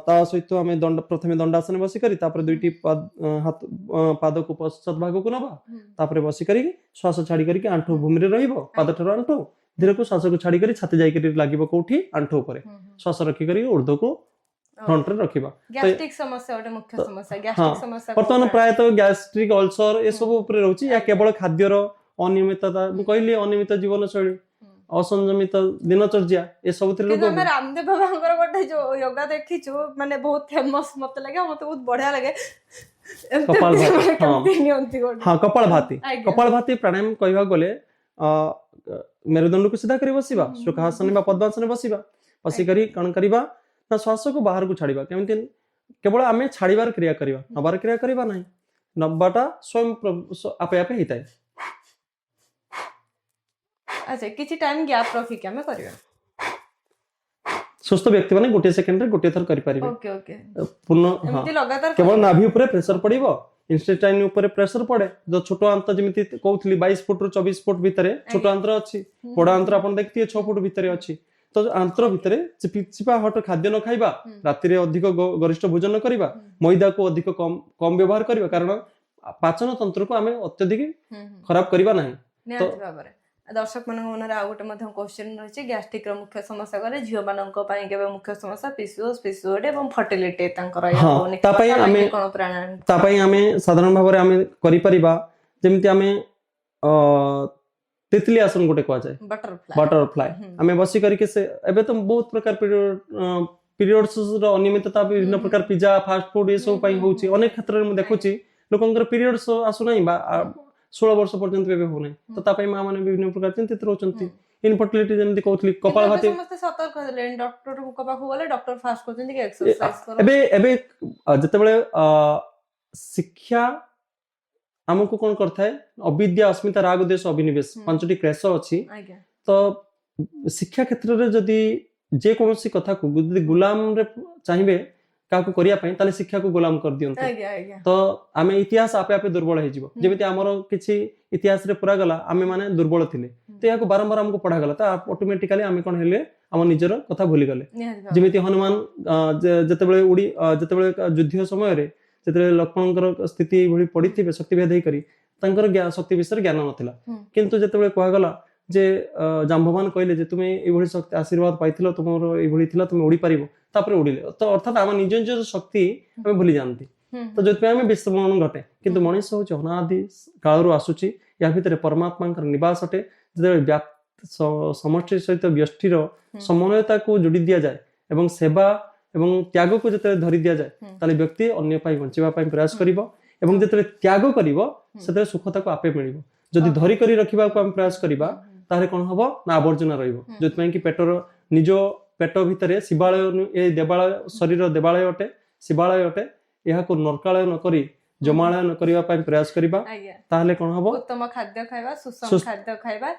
S2: ତା ସହିତ ଆମେ ପ୍ରଥମେ ଦଣ୍ଡାସନ ବସି କରି, ତାପରେ ଦୁଇଟି ପାଦକୁ ପଶ୍ଚାତ ଭାଗକୁ ନବା, ତାପରେ ବସି କରିକି ଶ୍ୱାସ ଛାଡି କରିକି ଆଣ୍ଠୁ ଭୂମିରେ ରହିବ, ପାଦ ଠାରୁ ଆଣ୍ଠୁ ଧୀରକୁ ଶ୍ୱାସକୁ ଛାଡି କରି ଛାତି ଯାଇକରି ଲାଗିବ କୋଉଠି, ଆଣ୍ଠୁ ଉପରେ। ଶ୍ୱାସ ରଖି କରି ଉର୍ଦ୍ଧ୍ୱକୁ ଫ୍ରଣ୍ଟରେ ରଖିବା।
S1: ଗ୍ୟାଷ୍ଟ୍ରିକ ସମସ୍ୟା ଗୋଟେ ମୁଖ୍ୟ ସମସ୍ୟା। ଗ୍ୟାଷ୍ଟ୍ରିକ ସମସ୍ୟା
S2: ବର୍ତ୍ତମାନ ପ୍ରାୟତଃ ଗ୍ୟାଷ୍ଟ୍ରିକ, ଅଲସର ଏସବୁ ଉପରେ ରହୁଛି। ଏହା କେବଳ ଖାଦ୍ୟର ଅନିୟମିତତା, ମୁଁ କହିଲି ଅନିୟମିତ ଜୀବନଶୈଳୀ, ଅସଂଯମିତ ଦିନଚର୍ଯ୍ୟା ଏସବୁଥିରେ ରୋଗ।
S1: ଆମେ ରାମଦେବ ବାବାଙ୍କର ଗୋଟେ ଯୋଉ ୟୋଗା ଦେଖିଛୁ, ମାନେ ବହୁତ ଫେମସ, ମତେ ଲାଗେ, ମତେ ବହୁତ ବଢିଆ ଲାଗେ।
S2: କପାଳଭାତି ପ୍ରାଣାୟାମ କହିବାକୁ ଗଲେ ମେରୁଦଣ୍ଡକୁ ସିଧା କରି ବସିବା, ସୁଖାସନ ବା ପଦ୍ମାସନ ବସିବା। ବସିକରି କଣ କରିବା ନା ଶ୍ୱାସକୁ ବାହାରକୁ ଛାଡିବା। କେମିତି? କେବଳ ଆମେ ଛାଡିବାର କ୍ରିୟା କରିବା, ନବାର କ୍ରିୟା କରିବା ନାହିଁ। ନବାଟା ସ୍ୱୟଂ ଆପେ ଆପେ ହେଇଥାଏ।
S1: ଆଚ୍ଛା, କିଛି ଟାଇମ ଗ୍ୟାପ ରଖିକି ଆମେ କରିବା।
S2: ସୁସ୍ଥ ବ୍ୟକ୍ତି ମାନେ ଗୋଟିଏ ସେକେଣ୍ଡରେ ଗୋଟିଏ ଥର କରିପାରିବେ।
S1: ଏମିତି ଲଗାତାର
S2: କେବଳ ନାଭି ଉପରେ ପ୍ରେସର ପଡିବ, ଇନଷ୍ଟେଟାଇନ ଉପରେ ପ୍ରେସର ପଡେ। ଯୋଉ ଛୋଟ ଆନ୍ତ, ଯେମିତି କହୁଥିଲି 22 ଫୁଟ ରୁ 24 ଫୁଟ ଭିତରେ ଛୋଟ ଆନ୍ତର ଅଛି, ବଡ ଆନ୍ତର ଆପଣ ଦେଖିଥିବେ 6 ଫୁଟ ଭିତରେ ଅଛି। ତ ଆନ୍ତର ଭିତରେ ଚିପା ହଟ ଖାଦ୍ୟ ନ ଖାଇବା, ରାତିରେ ଅଧିକ ଗରିଷ୍ଠ ଭୋଜନ କରିବା, ମଇଦାକୁ ଅଧିକ କମ ବ୍ୟବହାର କରିବା, କାରଣ ପାଚନ ତନ୍ତ୍ରକୁ ଆମେ ଅତ୍ୟଧିକ ଖରାପ କରିବା ନାହିଁ।
S1: ଦର୍ଶକ ମାନଙ୍କ ମନରେ ଆଉ ଗୋଟେ ମଧ୍ୟ କ୍ୱେଶ୍ଚନ ରହିଛି, ଗ୍ୟାଷ୍ଟ୍ରିକ ର ମୁଖ୍ୟ ସମସ୍ୟା କରେ ଝିଅ ମାନଙ୍କ ପାଇଁ କେବେ ମୁଖ୍ୟ ସମସ୍ୟା ପିସିଓଡି ଏବଂ ଫର୍ଟିଲିଟି ତାଙ୍କର।
S2: ତା ପାଇଁ ଆମେ ସାଧାରଣ ଭାବରେ ଆମେ କରିପାରିବା, ଯେମିତି ଆମେ ତିତଲି ଆସନ ଗୋଟେ କୁହାଯାଏ, ବଟରଫ୍ଲାଏ। ଆମେ ବସି କରିକି ଏବେ ତ ବହୁତ ପ୍ରକାର ପିରିୟଡ୍ସ ର ଅନିୟମିତତା, ବିଭିନ୍ନ ପ୍ରକାର ପିଜା, ଫାଷ୍ଟ ଫୁଡ ଏସବୁ ପାଇଁ ହଉଛି। ଅନେକ କ୍ଷେତ୍ରରେ ମୁଁ ଦେଖୁଛି ଲୋକଙ୍କର ପିରିୟଡ୍ସ ଆସୁନାହିଁ ବା 16 ବର୍ଷ ପର୍ଯ୍ୟନ୍ତ ଏବେ ହଉନାହିଁ। ତ ତା ପାଇଁ ମା ମାନେ ବିଭିନ୍ନ ପ୍ରକାର ଚିନ୍ତିତ ରହୁଛନ୍ତି। ଇନଫର୍ଟିଲିଟି ଯେମିତି କହୁଥିଲି, କପାଳଭାତି
S1: ସମସ୍ତେ ସତର୍କ ହେଲେଣି, ଡକ୍ଟରଙ୍କ ପାଖକୁ ଗଲେ ଡକ୍ଟର ଫାଷ୍ଟ କହୁଛନ୍ତି କି ଏକ୍ସରସାଇଜ କର।
S2: ଏବେ ଯେତେବେଳେ ଶିକ୍ଷା ଆମକୁ କଣ କରିଥାଏ, ଅବିଦ୍ୟା, ଅସ୍ମିତା, ରାଗ, ଦ୍ୱେଷ, ଅଭିନିବେଶ 5ଟି କ୍ଲେଶ ଅଛି। ତ ଶିକ୍ଷା କ୍ଷେତ୍ରରେ ଯଦି ଯେକୌଣସି କଥାକୁ ଯଦି ଗୁଲାମରେ ଚାହିଁବେ କାହାକୁ କରିବା ପାଇଁ, ତାହେଲେ ଶିକ୍ଷାକୁ ଗୋଲାମ କରିଦିଅନ୍ତୁ। ତ ଆମେ ଇତିହାସ ଆପେ ଆପେ ଦୁର୍ବଳ ହେଇଯିବ। ଯେମିତି ଆମର କିଛି ଇତିହାସରେ ପୁରା ଗଲା, ଆମେ ମାନେ ଦୁର୍ବଳ ଥିଲେ, ତ ଏହାକୁ ବାରମ୍ବାର ଆମକୁ ପଢାଗଲା, ତ ଅଟୋମେଟିକାଲି ଆମେ କଣ ହେଲେ, ଆମ ନିଜର କଥା ଭୁଲିଗଲେ। ଯେମିତି ହନୁମାନ ଯେତେବେଳେ ଯୁଦ୍ଧ ସମୟରେ ଯେତେବେଳେ ଲକ୍ଷ୍ମଣଙ୍କର ସ୍ଥିତି ଏଇଭଳି ପଡିଥିବେ ଶକ୍ତିଭେଦ ହେଇକରି, ତାଙ୍କର ଶକ୍ତି ବିଷୟରେ ଜ୍ଞାନ ନଥିଲା। କିନ୍ତୁ ଯେତେବେଳେ କୁହାଗଲା ଯେ ଜାମ୍ବବାନ କହିଲେ ଯେ ତୁମେ ଏଇଭଳି ଶକ୍ତି ଆଶୀର୍ବାଦ ପାଇଥିଲ, ତୁମର ଏଇଭଳି ଥିଲା, ତୁମେ ଉଡି ପାରିବ, ତାପରେ ଉଡିଲେ। ତ ଅର୍ଥାତ ଆମ ନିଜ ନିଜର ଶକ୍ତି ଆମେ ଭୁଲି ଯାଆନ୍ତି। ତ ଯୋଉଥିପାଇଁ ଆମେ ବିସ୍ମରଣ ଘଟେ। କିନ୍ତୁ ମଣିଷ ହଉଛି ଅନାଦି କାଳରୁ ଆସୁଛି, ୟା ଭିତରେ ପରମାତ୍ମାଙ୍କର ନିବାସ ଅଟେ। ଯେତେବେଳେ ସମଷ୍ଟି ସହିତ ବ୍ୟଷ୍ଟିର ସମନ୍ୱୟତାକୁ ଯୋଡି ଦିଆଯାଏ ଏବଂ ସେବା ଏବଂ ତ୍ୟାଗକୁ ଯେତେବେଳେ ଧରି ଦିଆଯାଏ, ତାହେଲେ ବ୍ୟକ୍ତି ଅନ୍ୟ ପାଇଁ ବଞ୍ଚିବା ପାଇଁ ପ୍ରୟାସ କରିବ। ଏବଂ ଯେତେବେଳେ ତ୍ୟାଗ କରିବ, ସେତେବେଳେ ସୁଖ ତାକୁ ଆପେ ମିଳିବ। ଯଦି ଧରି କରି ରଖିବାକୁ ଆମେ ପ୍ରୟାସ କରିବା, ତାହେଲେ କଣ ହବ ନା ଆବର୍ଜନା ରହିବ। ଯୋଉଥିପାଇଁ କି ନିଜ ପେଟ ଭିତରେ ଶିବାଳୟ, ଏ ଦେବାଳୟ, ଶରୀର ଦେବାଳୟ ଅଟେ, ଶିବାଳୟ ଅଟେ। ଏହାକୁ ନର୍କାଳୟ ନ କରି ଜମାଳୟ ନ କରିବା ପାଇଁ ପ୍ରୟାସ କରିବା, ତାହେଲେ କଣ ହବ?
S1: ଉତ୍ତମ ଖାଦ୍ୟ ଖାଇବା, ସୁଷମ ଖାଦ୍ୟ ଖାଇବା,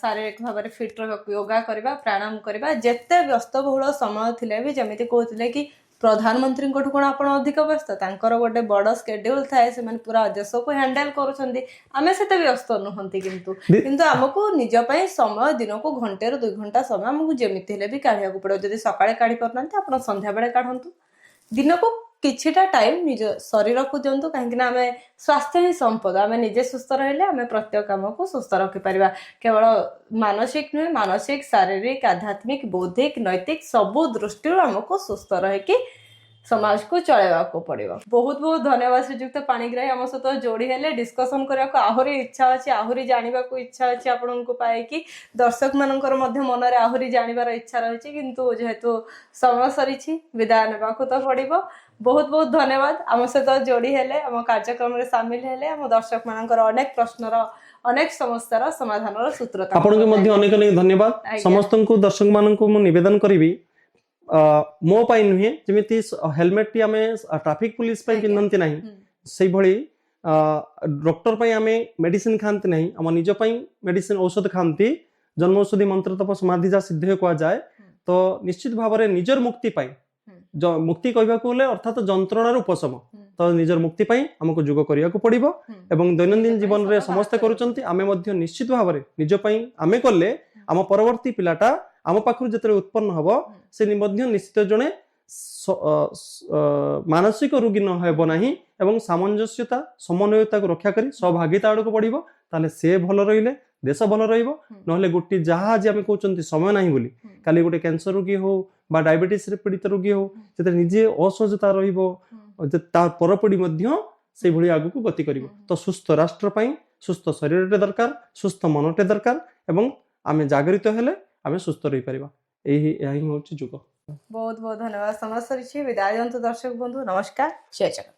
S1: ଶାରୀରିକ ଭାବରେ ଫିଟ ରହିବାକୁ ୟୋଗା କରିବା, ପ୍ରାଣାୟାମ କରିବା। ଯେତେ ବ୍ୟସ୍ତବହୁଳ ସମୟ ଥିଲେ ବି, ଯେମିତି କହୁଥିଲେ କି ପ୍ରଧାନମନ୍ତ୍ରୀଙ୍କଠୁ କଣ ଆପଣ ଅଧିକ ବ୍ୟସ୍ତ? ତାଙ୍କର ଗୋଟେ ବଡ ସ୍କେଡ୍ୟୁଲ ଥାଏ, ସେମାନେ ପୁରା ଦେଶକୁ ହ୍ୟାଣ୍ଡେଲ କରୁଛନ୍ତି। ଆମେ ସେତେ ବ୍ୟସ୍ତ ନୁହନ୍ତି, କିନ୍ତୁ ଆମକୁ ନିଜ ପାଇଁ ସମୟ, ଦିନକୁ 1 ରୁ 2 ଘଣ୍ଟା ସମୟ ଆମକୁ ଯେମିତି ହେଲେ ବି କାଢିବାକୁ ପଡିବ। ଯଦି ସକାଳେ କାଢି ପାରୁନାହାନ୍ତି, ଆପଣ ସନ୍ଧ୍ୟାବେଳେ କାଢନ୍ତୁ। ଦିନକୁ କିଛିଟା ଟାଇମ ନିଜ ଶରୀରକୁ ଦିଅନ୍ତୁ, କାହିଁକି ନା ଆମେ ସ୍ୱାସ୍ଥ୍ୟ ହିଁ ସମ୍ପଦ। ଆମେ ନିଜେ ସୁସ୍ଥ ରହିଲେ ଆମେ ପ୍ରତ୍ୟେକ କାମକୁ ସୁସ୍ଥ ରଖିପାରିବା। କେବଳ ମାନସିକ ନୁହେଁ, ମାନସିକ, ଶାରୀରିକ, ଆଧ୍ୟାତ୍ମିକ, ବୌଦ୍ଧିକ, ନୈତିକ ସବୁ ଦୃଷ୍ଟିରୁ ଆମକୁ ସୁସ୍ଥ ରହିକି समाज को चलेवाको पड़िबो। बहुत बहुत धन्यवाद श्रीजुक्त पाणिग्राही आम सहित जोड़ी हेले डिस्कशन करने आहरी इच्छा अच्छी आहरी जाना इच्छा अच्छी आपण को पाइकी दर्शक मानकर मनरे आहरी जानवर इच्छा रही किंतु जेहेतु समय सरी विदाय नेबा तो पड़िबो। बहुत बहुत धन्यवाद आम सहित जोड़ी हेले आम कार्यक्रम में सामिल हेले आम दर्शक मानकर अनेक प्रश्नर अनेक समस्यार समाधान सूत्र
S2: आपण के मध्य अनेक अनेक धन्यवाद समस्त को दर्शक मान को निवेदन करी मो पाई नुहे जमी हेलमेट टी आम ट्राफिक पुलिस पिंधती ना से भली डॉक्टर पाई आम मेडिसिन खाती ना आम निज मेडिसिन औषध खाती जन्म औषधि मंत्र तप समाधि जा सिद्ध कह जाए तो निश्चित भाव में निजर मुक्ति पाई मुक्ति कहवा को अर्थात जंत्रणार उपशम तो निजर मुक्ति पाई आमको जोग करिया को पड़िबो एवं दैनंदिन जीवन रे समस्त करूचंती आमे मध्य निश्चित भाव में निज पाई आमे करले आम परवर्ती पिलाटा आम पाखु जतरे उत्पन्न हबो से मध्य निश्चित जने मानसिक रोगी न हेबो नाही एवं सामंजस्यता समन्वयता को रक्षा करी सहभागिता आड़ को पड़िबो ताले से भल रहिले देश भल रहिबो नहले गोटी जहा जे आमे कहउचंती समय नाही बोली काली गोटे कैंसर रोगी हो बा डायबिटीज रे पीड़ित रोगी हो जते निजे असहजता रहिबो ता परपड़ी मध्य से भली आगु को गति करिवो तो सुस्थ राष्ट्र पई सुस्थ शरीर दरकार सुस्थ मनटे दरकार एवं आमे जागृत हेले आमे सुस्थ रही परिबा एही होची जुग।
S1: बहुत बहुत धन्यवाद। समस्त विदाय दर्शक बंधु नमस्कार जय जगन्नाथ।